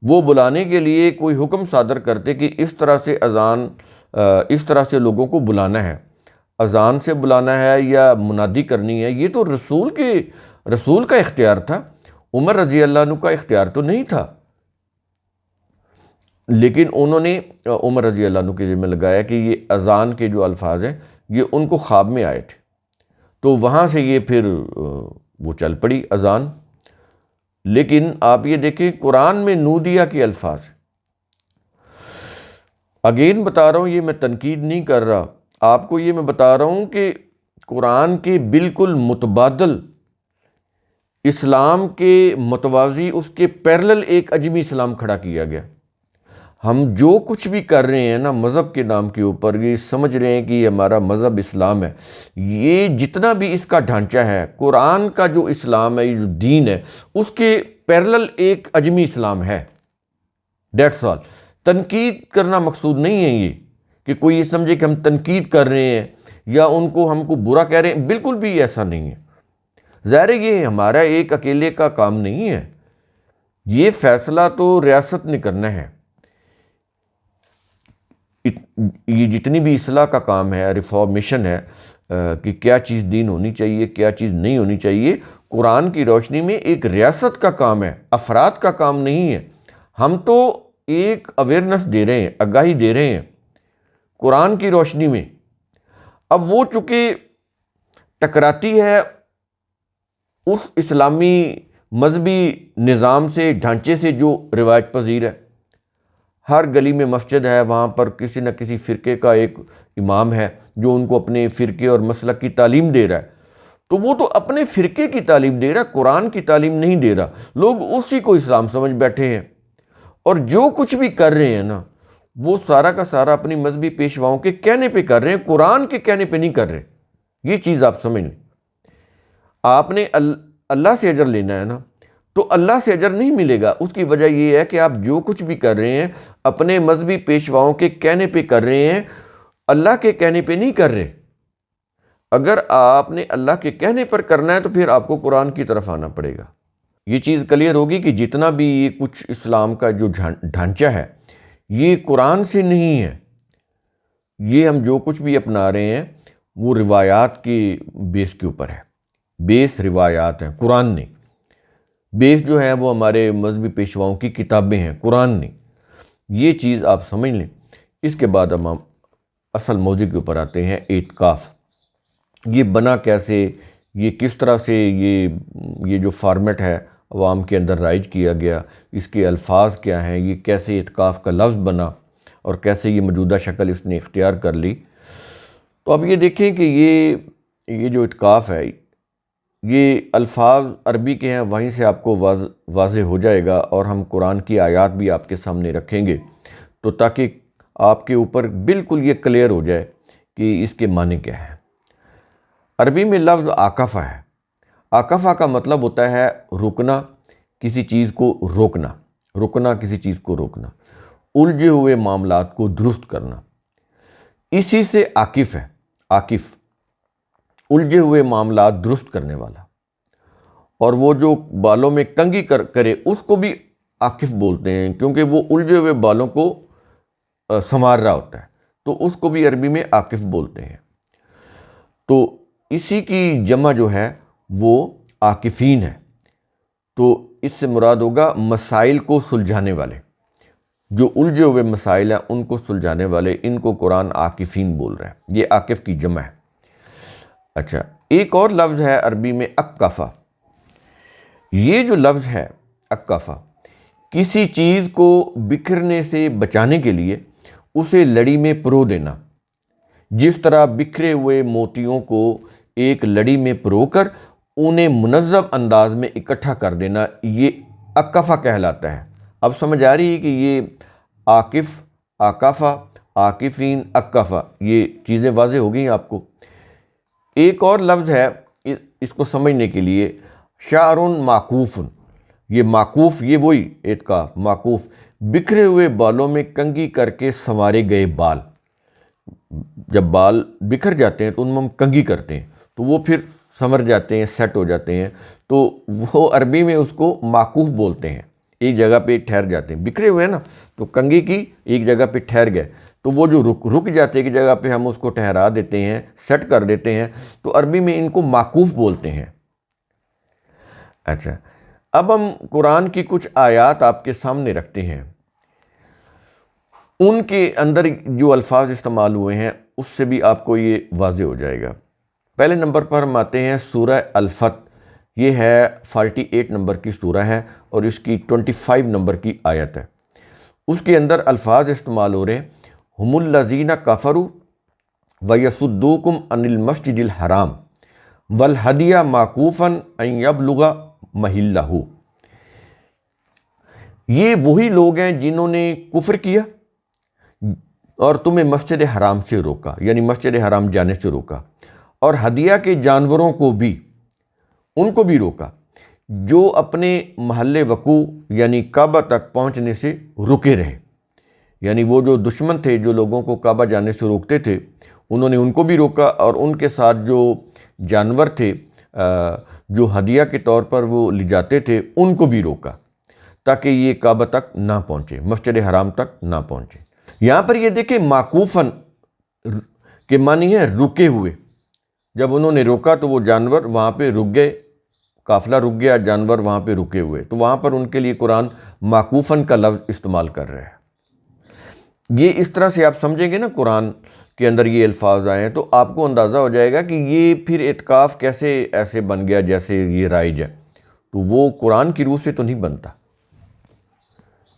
وہ بلانے کے لیے کوئی حکم صادر کرتے کہ اس طرح سے اذان، اس طرح سے لوگوں کو بلانا ہے، اذان سے بلانا ہے یا منادی کرنی ہے، یہ تو رسول کا اختیار تھا، عمر رضی اللہ عنہ کا اختیار تو نہیں تھا۔ لیکن انہوں نے عمر رضی اللہ عنہ کے ذمہ لگایا کہ یہ اذان کے جو الفاظ ہیں یہ ان کو خواب میں آئے تھے، تو وہاں سے یہ پھر وہ چل پڑی اذان۔ لیکن آپ یہ دیکھیں قرآن میں نودیہ کے الفاظ، اگین بتا رہا ہوں، یہ میں تنقید نہیں کر رہا آپ کو، یہ میں بتا رہا ہوں کہ قرآن کے بالکل متبادل، اسلام کے متوازی، اس کے پیرلل ایک عجمی اسلام کھڑا کیا گیا۔ ہم جو کچھ بھی کر رہے ہیں نا مذہب کے نام کے اوپر، یہ سمجھ رہے ہیں کہ یہ ہمارا مذہب اسلام ہے، یہ جتنا بھی اس کا ڈھانچہ ہے، قرآن کا جو اسلام ہے، یہ جو دین ہے، اس کے پیرلل ایک عجمی اسلام ہے، دیٹس آل۔ تنقید کرنا مقصود نہیں ہے یہ کہ کوئی یہ سمجھے کہ ہم تنقید کر رہے ہیں یا ہم کو برا کہہ رہے ہیں، بالکل بھی ایسا نہیں ہے۔ ظاہر ہے یہ ہمارا ایک اکیلے کا کام نہیں ہے، یہ فیصلہ تو ریاست نے کرنا ہے۔ یہ جتنی بھی اصلاح کا کام ہے، ریفارمیشن ہے، کہ کیا چیز دین ہونی چاہیے، کیا چیز نہیں ہونی چاہیے، قرآن کی روشنی میں ایک ریاست کا کام ہے، افراد کا کام نہیں ہے۔ ہم تو ایک اویئرنس دے رہے ہیں، آگاہی دے رہے ہیں قرآن کی روشنی میں۔ اب وہ چونکہ ٹکراتی ہے اس اسلامی مذہبی نظام سے، ڈھانچے سے جو روایت پذیر ہے، ہر گلی میں مسجد ہے، وہاں پر کسی نہ کسی فرقے کا ایک امام ہے جو ان کو اپنے فرقے اور مسلک کی تعلیم دے رہا ہے، تو وہ تو اپنے فرقے کی تعلیم دے رہا ہے، قرآن کی تعلیم نہیں دے رہا۔ لوگ اسی کو اسلام سمجھ بیٹھے ہیں، اور جو کچھ بھی کر رہے ہیں نا وہ سارا کا سارا اپنی مذہبی پیشواؤں کے کہنے پہ کر رہے ہیں، قرآن کے کہنے پہ نہیں کر رہے۔ یہ چیز آپ سمجھ لیں۔ آپ نے اللہ سے اجر لینا ہے نا، تو اللہ سے اجر نہیں ملے گا۔ اس کی وجہ یہ ہے کہ آپ جو کچھ بھی کر رہے ہیں اپنے مذہبی پیشواؤں کے کہنے پہ کر رہے ہیں، اللہ کے کہنے پہ نہیں کر رہے۔ اگر آپ نے اللہ کے کہنے پر کرنا ہے تو پھر آپ کو قرآن کی طرف آنا پڑے گا۔ یہ چیز کلیئر ہوگی کہ جتنا بھی یہ کچھ اسلام کا جو ڈھانچہ ہے یہ قرآن سے نہیں ہے، یہ ہم جو کچھ بھی اپنا رہے ہیں وہ روایات کی بیس کے اوپر ہے، بیس روایات ہیں، قرآن نہیں۔ بیس جو ہے وہ ہمارے مذہبی پیشواؤں کی کتابیں ہیں، قرآن نہیں۔ یہ چیز آپ سمجھ لیں۔ اس کے بعد ہم اصل موضوع کے اوپر آتے ہیں، اعتکاف۔ یہ بنا کیسے، یہ کس طرح سے یہ جو فارمیٹ ہے عوام کے اندر رائج کیا گیا، اس کے الفاظ کیا ہیں، یہ کیسے اعتکاف کا لفظ بنا اور کیسے یہ موجودہ شکل اس نے اختیار کر لی۔ تو اب یہ دیکھیں کہ یہ جو اعتکاف ہے، یہ الفاظ عربی کے ہیں، وہیں سے آپ کو واضح ہو جائے گا، اور ہم قرآن کی آیات بھی آپ کے سامنے رکھیں گے تو تاکہ آپ کے اوپر بالکل یہ کلیئر ہو جائے کہ اس کے معنی کیا ہے۔ عربی میں لفظ عاکفہ ہے۔ عاکفہ کا مطلب ہوتا ہے رکنا، کسی چیز کو روکنا، رکنا کسی چیز کو روکنا، الجھے ہوئے معاملات کو درست کرنا۔ اسی سے عاکف ہے، عاکف الجھے ہوئے معاملات درست کرنے والا۔ اور وہ جو بالوں میں کنگھی کرے اس کو بھی عاکف بولتے ہیں، کیونکہ وہ الجھے ہوئے بالوں کو سنوار رہا ہوتا ہے، تو اس کو بھی عربی میں عاکف بولتے ہیں۔ تو اسی کی جمع جو ہے وہ عاکفین ہے۔ تو اس سے مراد ہوگا مسائل کو سلجھانے والے، جو الجھے ہوئے مسائل ہیں ان کو سلجھانے والے، ان کو قرآن عاکفین بول رہا ہے۔ یہ عاکف کی جمع ہے۔ اچھا، ایک اور لفظ ہے عربی میں اکفہ۔ یہ جو لفظ ہے اکفہ، کسی چیز کو بکھرنے سے بچانے کے لیے اسے لڑی میں پرو دینا، جس طرح بکھرے ہوئے موتیوں کو ایک لڑی میں پرو کر انہیں منظم انداز میں اکٹھا کر دینا، یہ اکفہ کہلاتا ہے۔ اب سمجھ آ رہی ہے کہ یہ عاکف، عاکفہ، عاکفین، اکفہ، یہ چیزیں واضح ہو گئیں آپ کو۔ ایک اور لفظ ہے اس کو سمجھنے کے لیے، شعر معکوف۔ یہ معکوف، یہ وہی اعتکاف، معکوف، بکھرے ہوئے بالوں میں کنگھی کر کے سنوارے گئے بال۔ جب بال بکھر جاتے ہیں تو ان میں ہم کنگھی کرتے ہیں، تو وہ پھر سنور جاتے ہیں، سیٹ ہو جاتے ہیں، تو وہ عربی میں اس کو معکوف بولتے ہیں۔ ایک جگہ پہ ٹھہر جاتے ہیں، بکھرے ہوئے ہیں نا، تو کنگھی کی ایک جگہ پہ ٹھہر گئے، تو وہ جو رک جاتے ہیں ایک جگہ پہ، ہم اس کو ٹھہرا دیتے ہیں، سیٹ کر دیتے ہیں، تو عربی میں ان کو معکوف بولتے ہیں۔ اچھا، اب ہم قرآن کی کچھ آیات آپ کے سامنے رکھتے ہیں، ان کے اندر جو الفاظ استعمال ہوئے ہیں اس سے بھی آپ کو یہ واضح ہو جائے گا۔ پہلے نمبر پر ہم آتے ہیں سورہ الفتح، یہ ہے 48 نمبر کی سورہ ہے اور اس کی 25 نمبر کی آیت ہے۔ اس کے اندر الفاظ استعمال ہو رہے ہیں، ہم الذین کفروا ویصدوکم عن المسجد الحرام والہدی معکوفا ان یبلغ محلہ۔ یہ وہی لوگ ہیں جنہوں نے کفر کیا اور تمہیں مسجد حرام سے روکا، یعنی مسجد حرام جانے سے روکا، اور ہدیہ کے جانوروں کو بھی، ان کو بھی روکا جو اپنے محل وقوع یعنی کعبہ تک پہنچنے سے رکے رہے۔ یعنی وہ جو دشمن تھے جو لوگوں کو کعبہ جانے سے روکتے تھے، انہوں نے ان کو بھی روکا، اور ان کے ساتھ جو جانور تھے جو ہدیہ کے طور پر وہ لے جاتے تھے، ان کو بھی روکا تاکہ یہ کعبہ تک نہ پہنچے، مسجد حرام تک نہ پہنچے۔ یہاں پر یہ دیکھیں معکوفاً کے معنی ہے رکے ہوئے، جب انہوں نے روکا تو وہ جانور وہاں پہ رک گئے، قافلہ رک گیا، جانور وہاں پہ رکے ہوئے، تو وہاں پر ان کے لیے قرآن معکوفاً کا لفظ استعمال کر رہا ہے۔ یہ اس طرح سے آپ سمجھیں گے نا قرآن کے اندر یہ الفاظ آئے ہیں، تو آپ کو اندازہ ہو جائے گا کہ یہ پھر اعتکاف کیسے ایسے بن گیا جیسے یہ رائج ہے، تو وہ قرآن کی روح سے تو نہیں بنتا،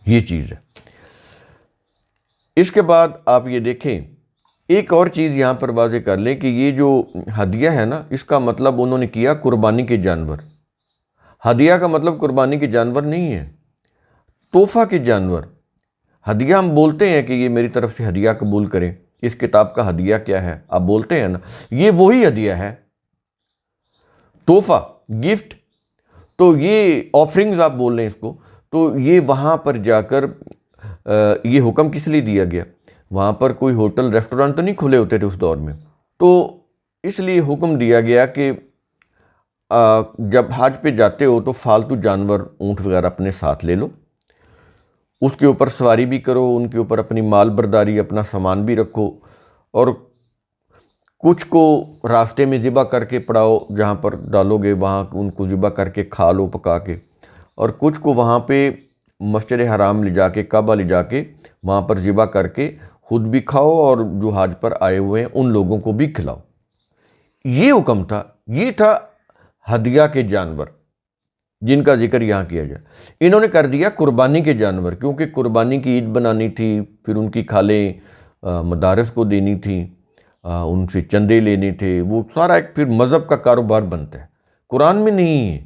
یہ چیز ہے۔ اس کے بعد آپ یہ دیکھیں، ایک اور چیز یہاں پر واضح کر لیں کہ یہ جو ہدیہ ہے نا، اس کا مطلب انہوں نے کیا قربانی کے جانور۔ ہدیہ کا مطلب قربانی کے جانور نہیں ہے، تحفہ کے جانور۔ ہدیہ ہم بولتے ہیں کہ یہ میری طرف سے ہدیہ قبول کریں، اس کتاب کا ہدیہ کیا ہے آپ بولتے ہیں نا، یہ وہی ہدیہ ہے، تحفہ، گفٹ، تو یہ آفرنگز آپ بول رہے ہیں اس کو، تو یہ وہاں پر جا کر یہ حکم کس لیے دیا گیا؟ وہاں پر کوئی ہوٹل ریسٹورانٹ تو نہیں کھلے ہوتے تھے اس دور میں، تو اس لیے حکم دیا گیا کہ جب حج پہ جاتے ہو تو فالتو جانور، اونٹ وغیرہ اپنے ساتھ لے لو، اس کے اوپر سواری بھی کرو، ان کے اوپر اپنی مال برداری، اپنا سامان بھی رکھو، اور کچھ کو راستے میں ذبح کر کے پڑاؤ، جہاں پر ڈالو گے وہاں ان کو ذبح کر کے کھا لو پکا کے، اور کچھ کو وہاں پہ مسجد حرام لے جا کے، کعبہ لے جا کے وہاں پر ذبح کر کے خود بھی کھاؤ اور جو حج پر آئے ہوئے ہیں ان لوگوں کو بھی کھلاؤ۔ یہ حکم تھا، یہ تھا ہدیہ کے جانور جن کا ذکر یہاں کیا جائے۔ انہوں نے کر دیا قربانی کے جانور، کیونکہ قربانی کی عید بنانی تھی، پھر ان کی کھالیں مدارس کو دینی تھیں، ان سے چندے لینے تھے، وہ سارا ایک پھر مذہب کا کاروبار بنتا ہے، قرآن میں نہیں ہے۔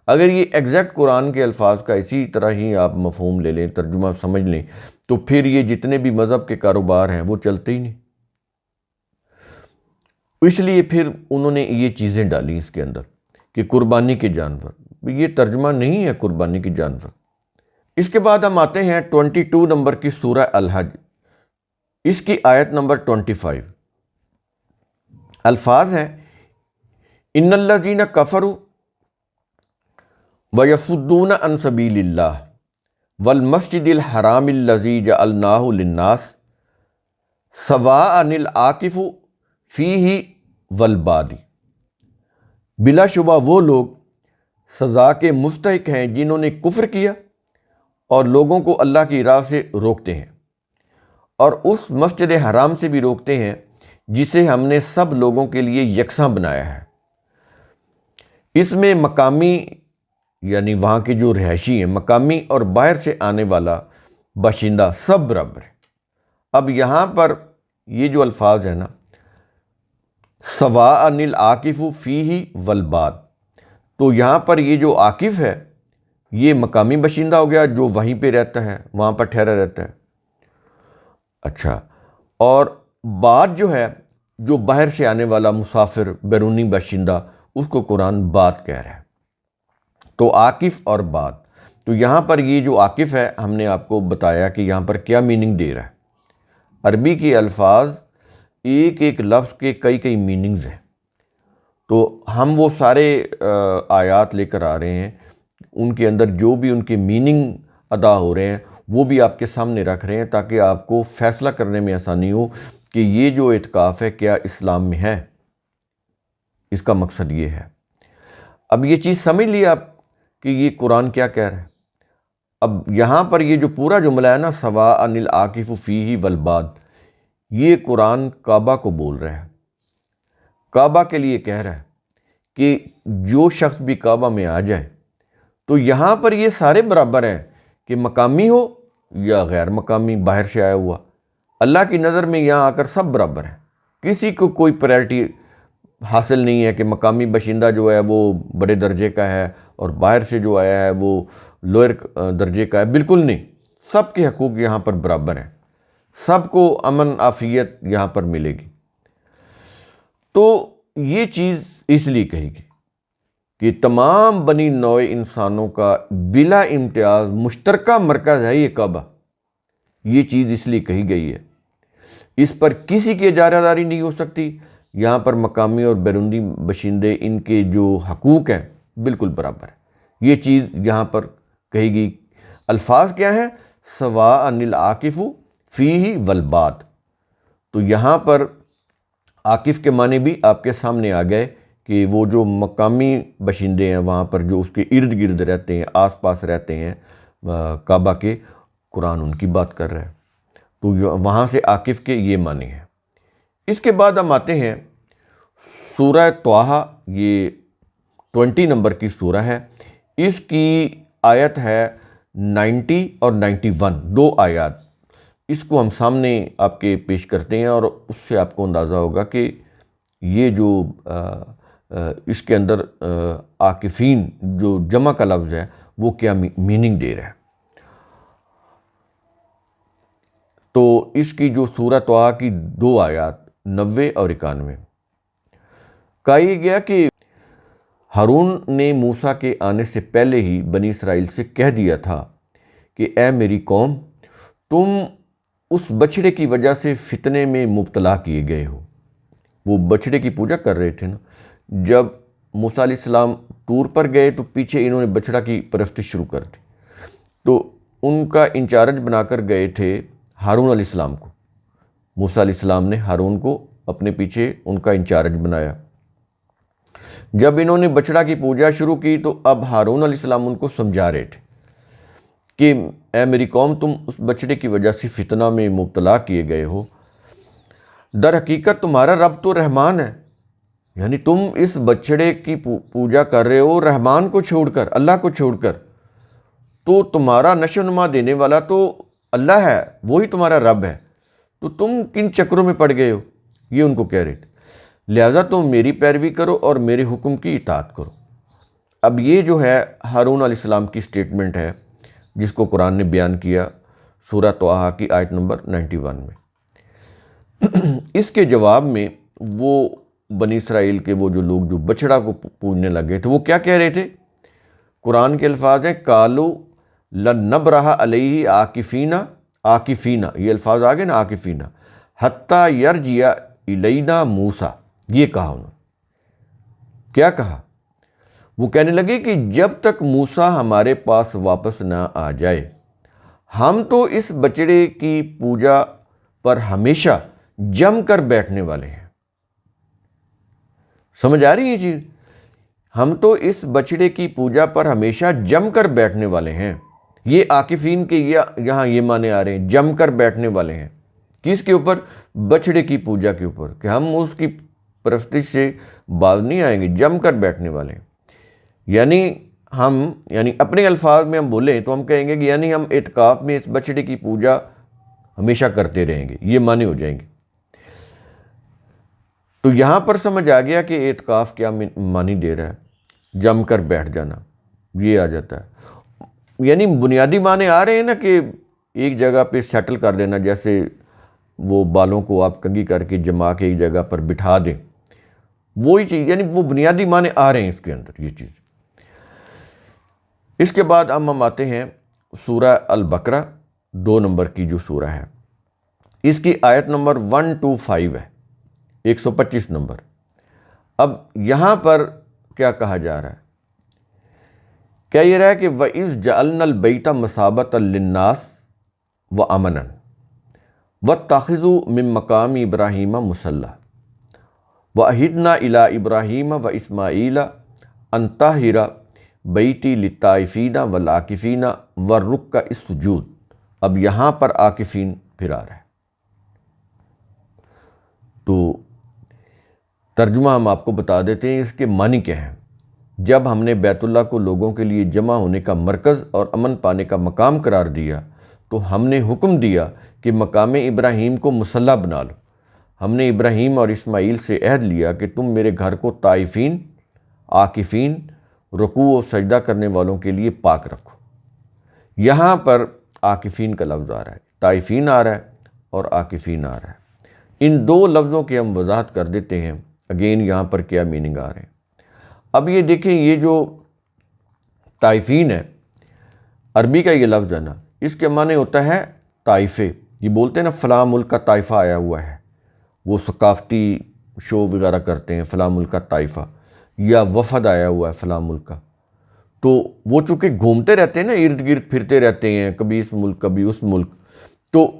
اگر یہ ایگزیکٹ قرآن کے الفاظ کا اسی طرح ہی آپ مفہوم لے لیں، ترجمہ سمجھ لیں، تو پھر یہ جتنے بھی مذہب کے کاروبار ہیں وہ چلتے ہی نہیں۔ اس لیے پھر انہوں نے یہ چیزیں ڈالی اس کے اندر کہ قربانی کے جانور، یہ ترجمہ نہیں ہے قربانی کے جانور۔ اس کے بعد ہم آتے ہیں 22 نمبر کی سورہ الحج، اس کی آیت نمبر 25۔ الفاظ ہیں، ان الذین کفروا ویصدون عن سبیل اللہ والمسجد الحرام الذی جعلناہ للناس سواء العاکف فیہ والبادی۔ بلا شبہ وہ لوگ سزا کے مستحق ہیں جنہوں نے کفر کیا اور لوگوں کو اللہ کی راہ سے روکتے ہیں، اور اس مسجد حرام سے بھی روکتے ہیں جسے ہم نے سب لوگوں کے لیے یکساں بنایا ہے۔ اس میں مقامی یعنی وہاں کے جو رہائشی ہیں، مقامی اور باہر سے آنے والا باشندہ سب برابر ہے۔ اب یہاں پر یہ جو الفاظ ہیں نا، سواء العاکف فیہ والباد، تو یہاں پر یہ جو عاکف ہے یہ مقامی باشندہ ہو گیا جو وہیں پہ رہتا ہے، وہاں پر ٹھہرا رہتا ہے۔ اچھا، اور باد جو ہے، جو باہر سے آنے والا مسافر، بیرونی باشندہ، اس کو قرآن باد کہہ رہا ہے۔ تو عاکف اور باد، تو یہاں پر یہ جو عاکف ہے ہم نے آپ کو بتایا کہ یہاں پر کیا میننگ دے رہا ہے۔ عربی کے الفاظ ایک ایک لفظ کے کئی کئی میننگز ہیں، تو ہم وہ سارے آیات لے کر آ رہے ہیں، ان کے اندر جو بھی ان کے میننگ ادا ہو رہے ہیں وہ بھی آپ کے سامنے رکھ رہے ہیں، تاکہ آپ کو فیصلہ کرنے میں آسانی ہو کہ یہ جو اعتکاف ہے کیا اسلام میں ہے، اس کا مقصد یہ ہے۔ اب یہ چیز سمجھ لی آپ کہ یہ قرآن کیا کہہ رہا ہے۔ اب یہاں پر یہ جو پورا جملہ ہے نا، سواء العاکف فیہ والباد، یہ قرآن کعبہ کو بول رہا ہے، کعبہ کے لیے کہہ رہا ہے کہ جو شخص بھی کعبہ میں آ جائے تو یہاں پر یہ سارے برابر ہیں، کہ مقامی ہو یا غیر مقامی، باہر سے آیا ہوا، اللہ کی نظر میں یہاں آ کر سب برابر ہیں، کسی کو کوئی پرائرٹی حاصل نہیں ہے کہ مقامی باشندہ جو ہے وہ بڑے درجے کا ہے اور باہر سے جو آیا ہے وہ لوئر درجے کا ہے، بالکل نہیں، سب کے حقوق یہاں پر برابر ہیں، سب کو امن عافیت یہاں پر ملے گی۔ تو یہ چیز اس لیے کہی گئی کہ تمام بنی نوع انسانوں کا بلا امتیاز مشترکہ مرکز ہے یہ کعبہ، یہ چیز اس لیے کہی گئی ہے، اس پر کسی کی اجارہ داری نہیں ہو سکتی، یہاں پر مقامی اور بیرونی باشندے ان کے جو حقوق ہیں بالکل برابر ہے، یہ چیز یہاں پر کہی گئی۔ الفاظ کیا ہیں؟ سواء العاکف فیہ والباد، تو یہاں پر عاکف کے معنی بھی آپ کے سامنے آ گئے کہ وہ جو مقامی باشندے ہیں وہاں پر جو اس کے ارد گرد رہتے ہیں، آس پاس رہتے ہیں کعبہ کے، قرآن ان کی بات کر رہا ہے، تو وہاں سے عاکف کے یہ معنی ہیں۔ اس کے بعد ہم آتے ہیں سورہ طٰہٰ، یہ 20 نمبر کی سورہ ہے، اس کی آیت ہے 90 اور 91، دو آیات، اس کو ہم سامنے آپ کے پیش کرتے ہیں اور اس سے آپ کو اندازہ ہوگا کہ یہ جو اس کے اندر عاکفین جو جمع کا لفظ ہے وہ کیا میننگ دے رہا ہے۔ تو اس کی جو سورہ طٰہٰ کی دو آیات 90 اور 91، کہا یہ گیا کہ ہارون نے موسیٰ کے آنے سے پہلے ہی بنی اسرائیل سے کہہ دیا تھا کہ اے میری قوم، تم اس بچھڑے کی وجہ سے فتنے میں مبتلا کیے گئے ہو۔ وہ بچھڑے کی پوجا کر رہے تھے نا، جب موسیٰ علیہ السلام طور پر گئے تو پیچھے انہوں نے بچھڑا کی پرستش شروع کر دی، تو ان کا انچارج بنا کر گئے تھے ہارون علیہ السلام کو، موسیٰ علیہ السلام نے ہارون کو اپنے پیچھے ان کا انچارج بنایا۔ جب انہوں نے بچھڑا کی پوجا شروع کی تو اب ہارون علیہ السلام ان کو سمجھا رہے تھے کہ اے میری قوم، تم اس بچھڑے کی وجہ سے فتنہ میں مبتلا کیے گئے ہو، در حقیقت تمہارا رب تو رحمان ہے، یعنی تم اس بچھڑے کی پوجا کر رہے ہو رحمان کو چھوڑ کر، اللہ کو چھوڑ کر، تو تمہارا نشو نما دینے والا تو اللہ ہے، وہی تمہارا رب ہے، تو تم کن چکروں میں پڑ گئے ہو، یہ ان کو کہہ رہے تھے، لہٰذا تم میری پیروی کرو اور میرے حکم کی اطاعت کرو۔ اب یہ جو ہے ہارون علیہ السلام کی سٹیٹمنٹ ہے جس کو قرآن نے بیان کیا سورہ طٰہٰ کی آیت نمبر 91 میں۔ اس کے جواب میں وہ بنی اسرائیل کے وہ جو لوگ جو بچھڑا کو پوجنے لگے تھے وہ کیا کہہ رہے تھے؟ قرآن کے الفاظ ہیں قالوا لن نبرح علیہ عاکفین، یہ الفاظ آگے نا، عاکفین حتیٰ یرجع الینا موسیٰ، یہ کہا انہوں نے۔ کیا کہا؟ وہ کہنے لگے کہ جب تک موسیٰ ہمارے پاس واپس نہ آ جائے ہم تو اس بچڑے کی پوجا پر ہمیشہ جم کر بیٹھنے والے ہیں۔ سمجھ آ رہی ہے یہ چیز؟ ہم تو اس بچڑے کی پوجا پر ہمیشہ جم کر بیٹھنے والے ہیں۔ یہ عاکفین کے یہاں یہ معنی آ رہے ہیں، جم کر بیٹھنے والے ہیں، کس کے اوپر؟ بچڑے کی پوجا کے اوپر، کہ ہم اس کی پرستش سے باز نہیں آئیں گے، جم کر بیٹھنے والے ہیں۔ یعنی اپنے الفاظ میں ہم بولیں تو ہم کہیں گے کہ یعنی ہم اعتکاف میں اس بچڑے کی پوجا ہمیشہ کرتے رہیں گے، یہ معنی ہو جائیں گے۔ تو یہاں پر سمجھ آ گیا کہ اعتکاف کیا معنی دے رہا ہے، جم کر بیٹھ جانا، یہ آ جاتا ہے۔ یعنی بنیادی معنی آ رہے ہیں نا کہ ایک جگہ پہ سیٹل کر دینا، جیسے وہ بالوں کو آپ کنگھی کر کے جما کے ایک جگہ پر بٹھا دیں، وہی چیز، یعنی وہ بنیادی معنی آ رہے ہیں اس کے اندر یہ چیز۔ اس کے بعد ہم آتے ہیں سورہ البقرہ 2 نمبر کی جو سورہ ہے، اس کی آیت نمبر 125 ہے، 125 نمبر۔ اب یہاں پر کیا کہا جا رہا ہے؟ کیا یہ رہا ہے کہ وَإِذْ جَعَلْنَا الْبَيْتَ مَثَابَةً لِلنَّاسِ وَأَمْنًا وَاتَّخِذُوا مِن مَّقَامِ إِبْرَاهِيمَ مُصَلًّى وَأَهِدْنَا إِلَىٰ إِبْرَاهِيمَ وَإِسْمَاعِيلَ أَن طَهِّرَ بَيْتِي لِلطَّائِفِينَ وَالْعَاكِفِينَ وَالرُّكَّعِ السُّجُودِ۔ اب یہاں پر عاکفین پھر آ رہا ہے، تو ترجمہ ہم آپ کو بتا دیتے ہیں اس کے معنی کیا ہیں۔ جب ہم نے بیت اللہ کو لوگوں کے لیے جمع ہونے کا مرکز اور امن پانے کا مقام قرار دیا تو ہم نے حکم دیا کہ مقام ابراہیم کو مصلی بنا لو۔ ہم نے ابراہیم اور اسماعیل سے عہد لیا کہ تم میرے گھر کو طائفین، عاکفین، رکوع و سجدہ کرنے والوں کے لیے پاک رکھو۔ یہاں پر عاکفین کا لفظ آ رہا ہے، طائفین آ رہا ہے اور عاکفین آ رہا ہے۔ ان دو لفظوں کی ہم وضاحت کر دیتے ہیں، اگین یہاں پر کیا میننگ آ رہے ہیں۔ اب یہ دیکھیں، یہ جو طائفین ہے، عربی کا یہ لفظ ہے نا، اس کے معنی ہوتا ہے طائفے۔ یہ بولتے ہیں نا فلاں ملک کا طائفہ آیا ہوا ہے، وہ ثقافتی شو وغیرہ کرتے ہیں، فلاں ملک کا طائفہ، یا وفد آیا ہوا ہے فلاں ملک کا۔ تو وہ چونکہ گھومتے رہتے ہیں نا، ارد گرد پھرتے رہتے ہیں، کبھی اس ملک کبھی اس ملک، تو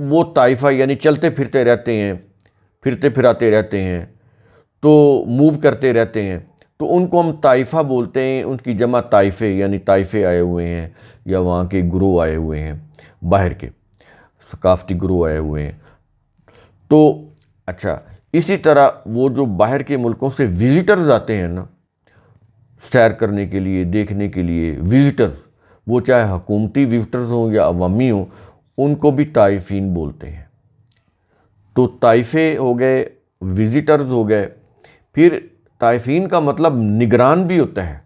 وہ طائفہ یعنی چلتے پھرتے رہتے ہیں، پھرتے پھراتے رہتے ہیں، تو موو کرتے رہتے ہیں، تو ان کو ہم طائفہ بولتے ہیں۔ ان کی جمع طائفے، یعنی طائفے آئے ہوئے ہیں یا وہاں کے گروہ آئے ہوئے ہیں، باہر کے ثقافتی گروہ آئے ہوئے ہیں۔ تو اچھا، اسی طرح وہ جو باہر کے ملکوں سے وزٹرز آتے ہیں نا، سیر کرنے کے لیے، دیکھنے کے لیے، وزٹرز، وہ چاہے حکومتی وزٹرز ہوں یا عوامی ہوں، ان کو بھی طائفین بولتے ہیں۔ تو طائفے ہو گئے، وزٹرز ہو گئے۔ پھر طائفین کا مطلب نگران بھی ہوتا ہے،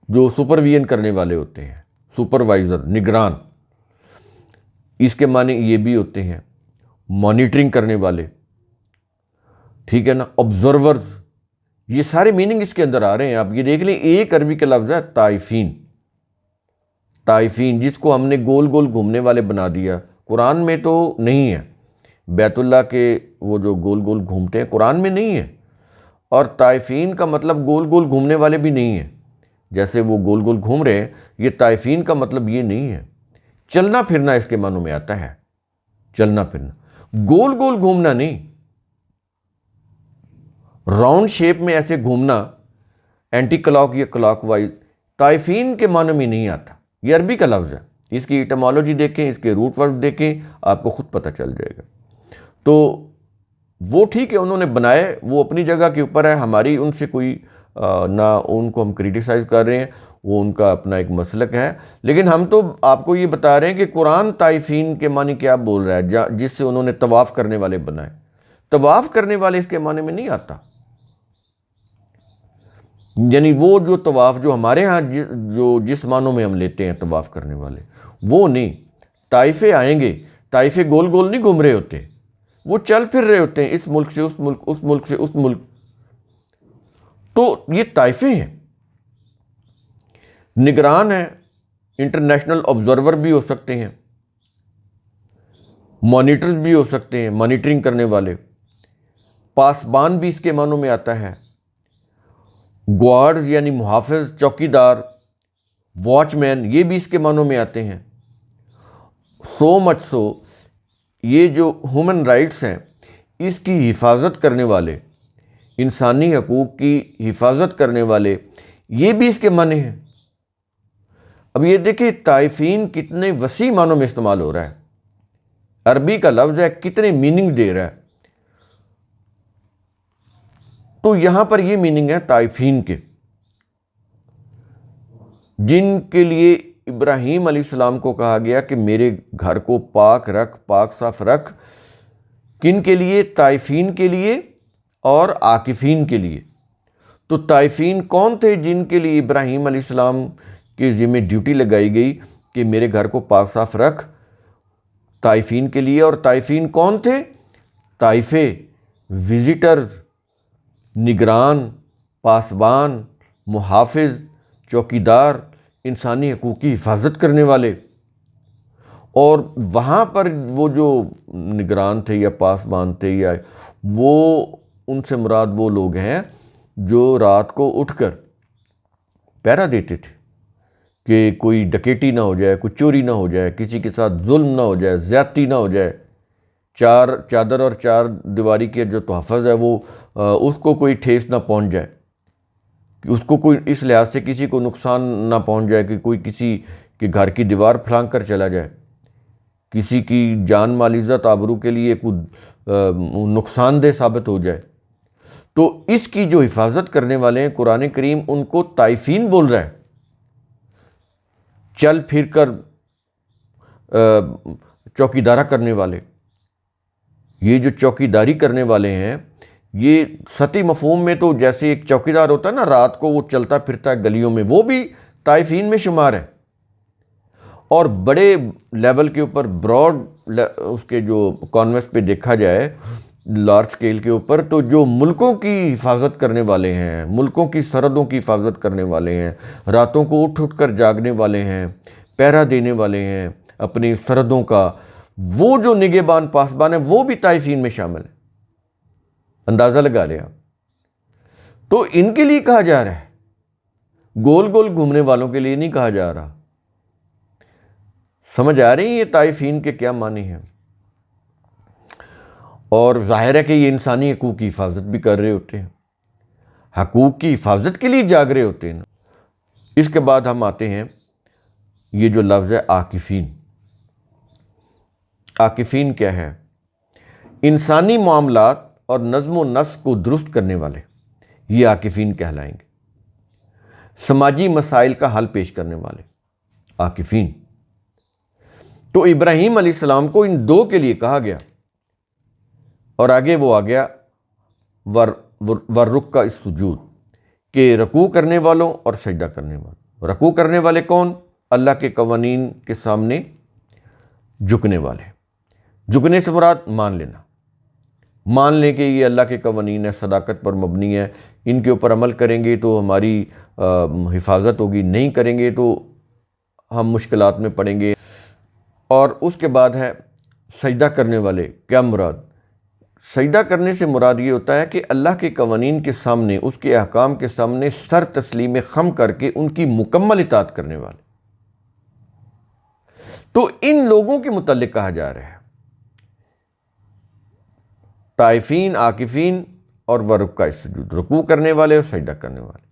جو سپرویژن کرنے والے ہوتے ہیں، سپروائزر، نگران۔ اس کے معنی یہ بھی ہوتے ہیں مانیٹرنگ کرنے والے، ٹھیک ہے نا، آبزرورز۔ یہ سارے میننگ اس کے اندر آ رہے ہیں۔ آپ یہ دیکھ لیں، ایک عربی کا لفظ ہے طائفین، طائفین، جس کو ہم نے گول گول گھومنے والے بنا دیا۔ قرآن میں تو نہیں ہے، بیت اللہ کے وہ جو گول گول گھومتے ہیں قرآن میں نہیں ہے، اور طائفین کا مطلب گول گول گھومنے والے بھی نہیں ہیں۔ جیسے وہ گول گول گھوم رہے ہیں، یہ طائفین کا مطلب یہ نہیں ہے۔ چلنا پھرنا اس کے معنوں میں آتا ہے، چلنا پھرنا، گول گول گھومنا نہیں، راؤنڈ شیپ میں ایسے گھومنا، اینٹی کلاک یا کلاک وائز، طائفین کے معنی میں نہیں آتا۔ یہ عربی کا لفظ ہے، اس کی ایٹمالوجی دیکھیں، اس کے روٹ ورڈ دیکھیں، آپ کو خود پتہ چل جائے گا۔ تو وہ ٹھیک ہے، انہوں نے بنائے، وہ اپنی جگہ کے اوپر ہے، ہماری ان سے کوئی نہ ان کو ہم کریٹیسائز کر رہے ہیں، وہ ان کا اپنا ایک مسلک ہے، لیکن ہم تو آپ کو یہ بتا رہے ہیں کہ قرآن طائفین کے معنی کیا بول رہا ہے، جس سے انہوں نے طواف کرنے والے بنائے۔ طواف کرنے والے اس کے معنی میں نہیں آتا، یعنی وہ جو طواف جو ہمارے ہاں جو جس معنوں میں ہم لیتے ہیں طواف کرنے والے، وہ نہیں۔ طائفے آئیں گے، طائفے گول گول نہیں گھوم رہے ہوتے، وہ چل پھر رہے ہوتے ہیں، اس ملک سے اس ملک، اس ملک سے اس ملک۔ تو یہ طائفے ہیں، نگران ہیں، انٹرنیشنل آبزرور بھی ہو سکتے ہیں، مانیٹرز بھی ہو سکتے ہیں، مانیٹرنگ کرنے والے۔ پاسبان بھی اس کے معنوں میں آتا ہے، گارڈز یعنی محافظ، چوکیدار، واچ مین، یہ بھی اس کے معنوں میں آتے ہیں۔ سو مچ سو، یہ جو ہیومن رائٹس ہیں، اس کی حفاظت کرنے والے، انسانی حقوق کی حفاظت کرنے والے، یہ بھی اس کے معنی ہیں۔ اب یہ دیکھیں طائفین کتنے وسیع معنوں میں استعمال ہو رہا ہے، عربی کا لفظ ہے، کتنے میننگ دے رہا ہے۔ تو یہاں پر یہ میننگ ہے طائفین کے، جن کے لیے ابراہیم علیہ السلام کو کہا گیا کہ میرے گھر کو پاک رکھ، پاک صاف رکھ۔ کن کے لیے؟ طائفین کے لیے اور عاکفین کے لیے۔ تو طائفین کون تھے جن کے لیے ابراہیم علیہ السلام کے ذمہ ڈیوٹی لگائی گئی کہ میرے گھر کو پاک صاف رکھ؟ طائفین کے لیے۔ اور طائفین کون تھے؟ طائفے، وزٹرز، نگران، پاسبان، محافظ، چوکیدار، انسانی حقوق کی حفاظت کرنے والے۔ اور وہاں پر وہ جو نگران تھے یا پاسبان تھے، یا وہ ان سے مراد وہ لوگ ہیں جو رات کو اٹھ کر پہرا دیتے تھے کہ کوئی ڈکیٹی نہ ہو جائے، کوئی چوری نہ ہو جائے، کسی کے ساتھ ظلم نہ ہو جائے، زیادتی نہ ہو جائے، چادر اور چار دیواری کے جو تحفظ ہے وہ اس کو کوئی ٹھیس نہ پہنچ جائے، کہ اس کو کوئی اس لحاظ سے کسی کو نقصان نہ پہنچ جائے کہ کوئی کسی کے گھر کی دیوار پھلانگ کر چلا جائے، کسی کی جان مال عزت آبرو کے لیے کوئی نقصان دہ ثابت ہو جائے۔ تو اس کی جو حفاظت کرنے والے ہیں قرآن کریم ان کو طائفین بول رہا ہے، چل پھر کر چوکیدارہ کرنے والے۔ یہ جو چوکیداری کرنے والے ہیں، یہ سطحی مفہوم میں تو جیسے ایک چوکیدار ہوتا ہے نا، رات کو وہ چلتا پھرتا ہے گلیوں میں، وہ بھی طائفین میں شمار ہے۔ اور بڑے لیول کے اوپر، براڈ اس کے جو کانویس پہ دیکھا جائے، لارج سکیل کے اوپر، تو جو ملکوں کی حفاظت کرنے والے ہیں، ملکوں کی سرحدوں کی حفاظت کرنے والے ہیں، راتوں کو اٹھ اٹھ کر جاگنے والے ہیں، پہرا دینے والے ہیں اپنی سرحدوں کا، وہ جو نگہبان پاسبان ہیں وہ بھی طائفین میں شامل ہیں۔ اندازہ لگا لیں آپ۔ تو ان کے لیے کہا جا رہا ہے، گول گول گھومنے والوں کے لیے نہیں کہا جا رہا۔ سمجھ آ رہی ہیں یہ طائفین کے کیا معنی ہیں؟ اور ظاہر ہے کہ یہ انسانی حقوق کی حفاظت بھی کر رہے ہوتے ہیں، حقوق کی حفاظت کے لیے جاگ رہے ہوتے ہیں۔ اس کے بعد ہم آتے ہیں، یہ جو لفظ ہے عاکفین۔ عاکفین کیا ہے؟ انسانی معاملات اور نظم و نسق کو درست کرنے والے، یہ عاکفین کہلائیں گے۔ سماجی مسائل کا حل پیش کرنے والے، عاکفین۔ تو ابراہیم علیہ السلام کو ان دو کے لیے کہا گیا، اور آگے وہ آ گیا ورکع السجود، کہ رکوع کرنے والوں اور سجدہ کرنے والوں۔ رکوع کرنے والے کون؟ اللہ کے قوانین کے سامنے جھکنے والے۔ جھکنے سے مراد مان لینا، مان لیں کہ یہ اللہ کے قوانین ہے، صداقت پر مبنی ہے، ان کے اوپر عمل کریں گے تو ہماری حفاظت ہوگی، نہیں کریں گے تو ہم مشکلات میں پڑیں گے۔ اور اس کے بعد ہے سجدہ کرنے والے۔ کیا مراد؟ سجدہ کرنے سے مراد یہ ہوتا ہے کہ اللہ کے قوانین کے سامنے، اس کے احکام کے سامنے سر تسلیم خم کر کے ان کی مکمل اطاعت کرنے والے۔ تو ان لوگوں کے متعلق کہا جا رہا ہے، طائفین، عاکفین اور ورکع السجود، رکوع کرنے والے اور سجدہ کرنے والے،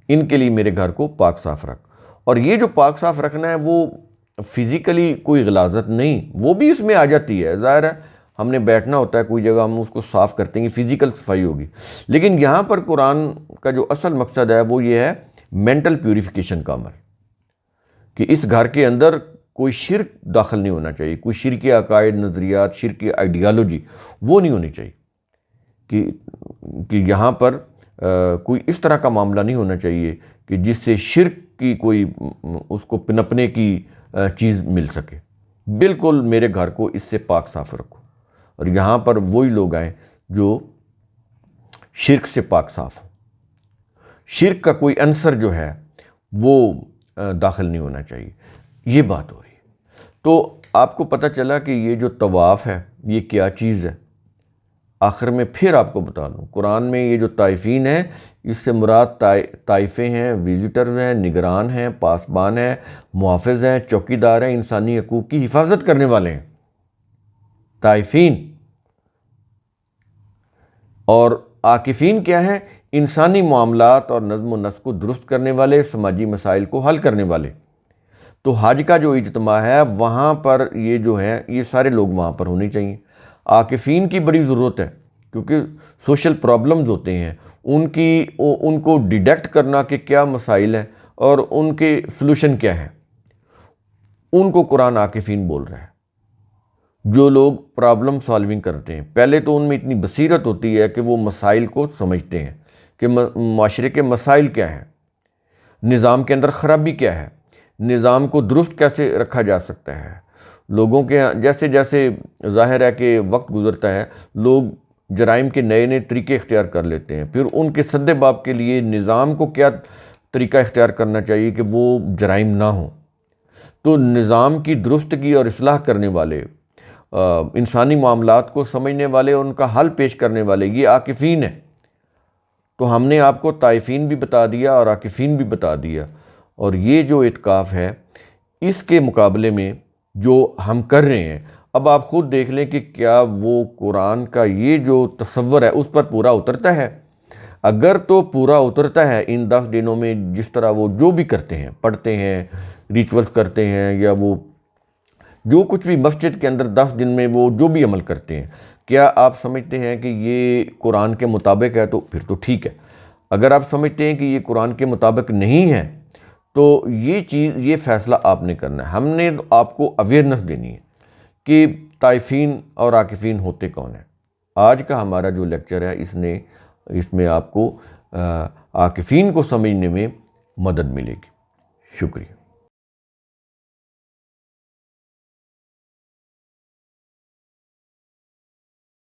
ان کے لیے میرے گھر کو پاک صاف رکھ۔ اور یہ جو پاک صاف رکھنا ہے وہ فزیکلی کوئی غلاظت نہیں، وہ بھی اس میں آ جاتی ہے۔ ظاہر ہے ہم نے بیٹھنا ہوتا ہے کوئی جگہ، ہم اس کو صاف کرتے ہیں، فزیکل صفائی ہوگی، لیکن یہاں پر قرآن کا جو اصل مقصد ہے وہ یہ ہے مینٹل پیوریفیکیشن کا عمل، کہ اس گھر کے اندر کوئی شرک داخل نہیں ہونا چاہیے، کوئی شرکی عقائد، نظریات، شرکی آئیڈیالوجی وہ نہیں ہونی چاہیے، کہ یہاں پر کوئی اس طرح کا معاملہ نہیں ہونا چاہیے کہ جس سے شرک کی کوئی اس کو پنپنے کی چیز مل سکے۔ بالکل میرے گھر کو اس سے پاک صاف رکھو، اور یہاں پر وہی لوگ آئیں جو شرک سے پاک صاف ہوں، شرک کا کوئی عنصر جو ہے وہ داخل نہیں ہونا چاہیے، یہ بات ہو رہی ہے۔ تو آپ کو پتہ چلا کہ یہ جو طواف ہے یہ کیا چیز ہے۔ آخر میں پھر آپ کو بتا دوں، قرآن میں یہ جو طائفین ہیں، اس سے مراد طائفے ہیں، وزٹرز ہیں، نگران ہیں، پاسبان ہیں، محافظ ہیں، چوکیدار ہیں، انسانی حقوق کی حفاظت کرنے والے ہیں، طائفین۔ اور عاکفین کیا ہیں؟ انسانی معاملات اور نظم و نسق کو درست کرنے والے، سماجی مسائل کو حل کرنے والے۔ تو حج کا جو اجتماع ہے وہاں پر یہ جو ہے یہ سارے لوگ وہاں پر ہونے چاہیے۔ عاکفین کی بڑی ضرورت ہے، کیونکہ سوشل پرابلمز ہوتے ہیں، ان کو ڈیٹیکٹ کرنا کہ کیا مسائل ہیں اور ان کے سلوشن کیا ہیں، ان کو قرآن عاکفین بول رہا ہے۔ جو لوگ پرابلم سالونگ کرتے ہیں، پہلے تو ان میں اتنی بصیرت ہوتی ہے کہ وہ مسائل کو سمجھتے ہیں کہ معاشرے کے مسائل کیا ہیں، نظام کے اندر خرابی کیا ہے، نظام کو درست کیسے رکھا جا سکتا ہے۔ لوگوں کے جیسے جیسے ظاہر ہے کہ وقت گزرتا ہے، لوگ جرائم کے نئے نئے طریقے اختیار کر لیتے ہیں، پھر ان کے سد باب کے لیے نظام کو کیا طریقہ اختیار کرنا چاہیے کہ وہ جرائم نہ ہوں۔ تو نظام کی درستگی اور اصلاح کرنے والے، انسانی معاملات کو سمجھنے والے، ان کا حل پیش کرنے والے، یہ عاکفین ہیں۔ تو ہم نے آپ کو طائفین بھی بتا دیا اور عاکفین بھی بتا دیا، اور یہ جو اعتکاف ہے اس کے مقابلے میں جو ہم کر رہے ہیں، اب آپ خود دیکھ لیں کہ کیا وہ قرآن کا یہ جو تصور ہے اس پر پورا اترتا ہے؟ اگر تو پورا اترتا ہے ان 10 دنوں میں، جس طرح وہ جو بھی کرتے ہیں، پڑھتے ہیں، ریچولز کرتے ہیں، یا وہ جو کچھ بھی مسجد کے اندر 10 دن میں وہ جو بھی عمل کرتے ہیں، کیا آپ سمجھتے ہیں کہ یہ قرآن کے مطابق ہے؟ تو پھر تو ٹھیک ہے۔ اگر آپ سمجھتے ہیں کہ یہ قرآن کے مطابق نہیں ہے تو یہ فیصلہ آپ نے کرنا ہے۔ ہم نے آپ کو اویئرنس دینی ہے کہ طائفین اور عاکفین ہوتے کون ہیں۔ آج کا ہمارا جو لیکچر ہے اس میں آپ کو عاکفین کو سمجھنے میں مدد ملے گی۔ شکریہ۔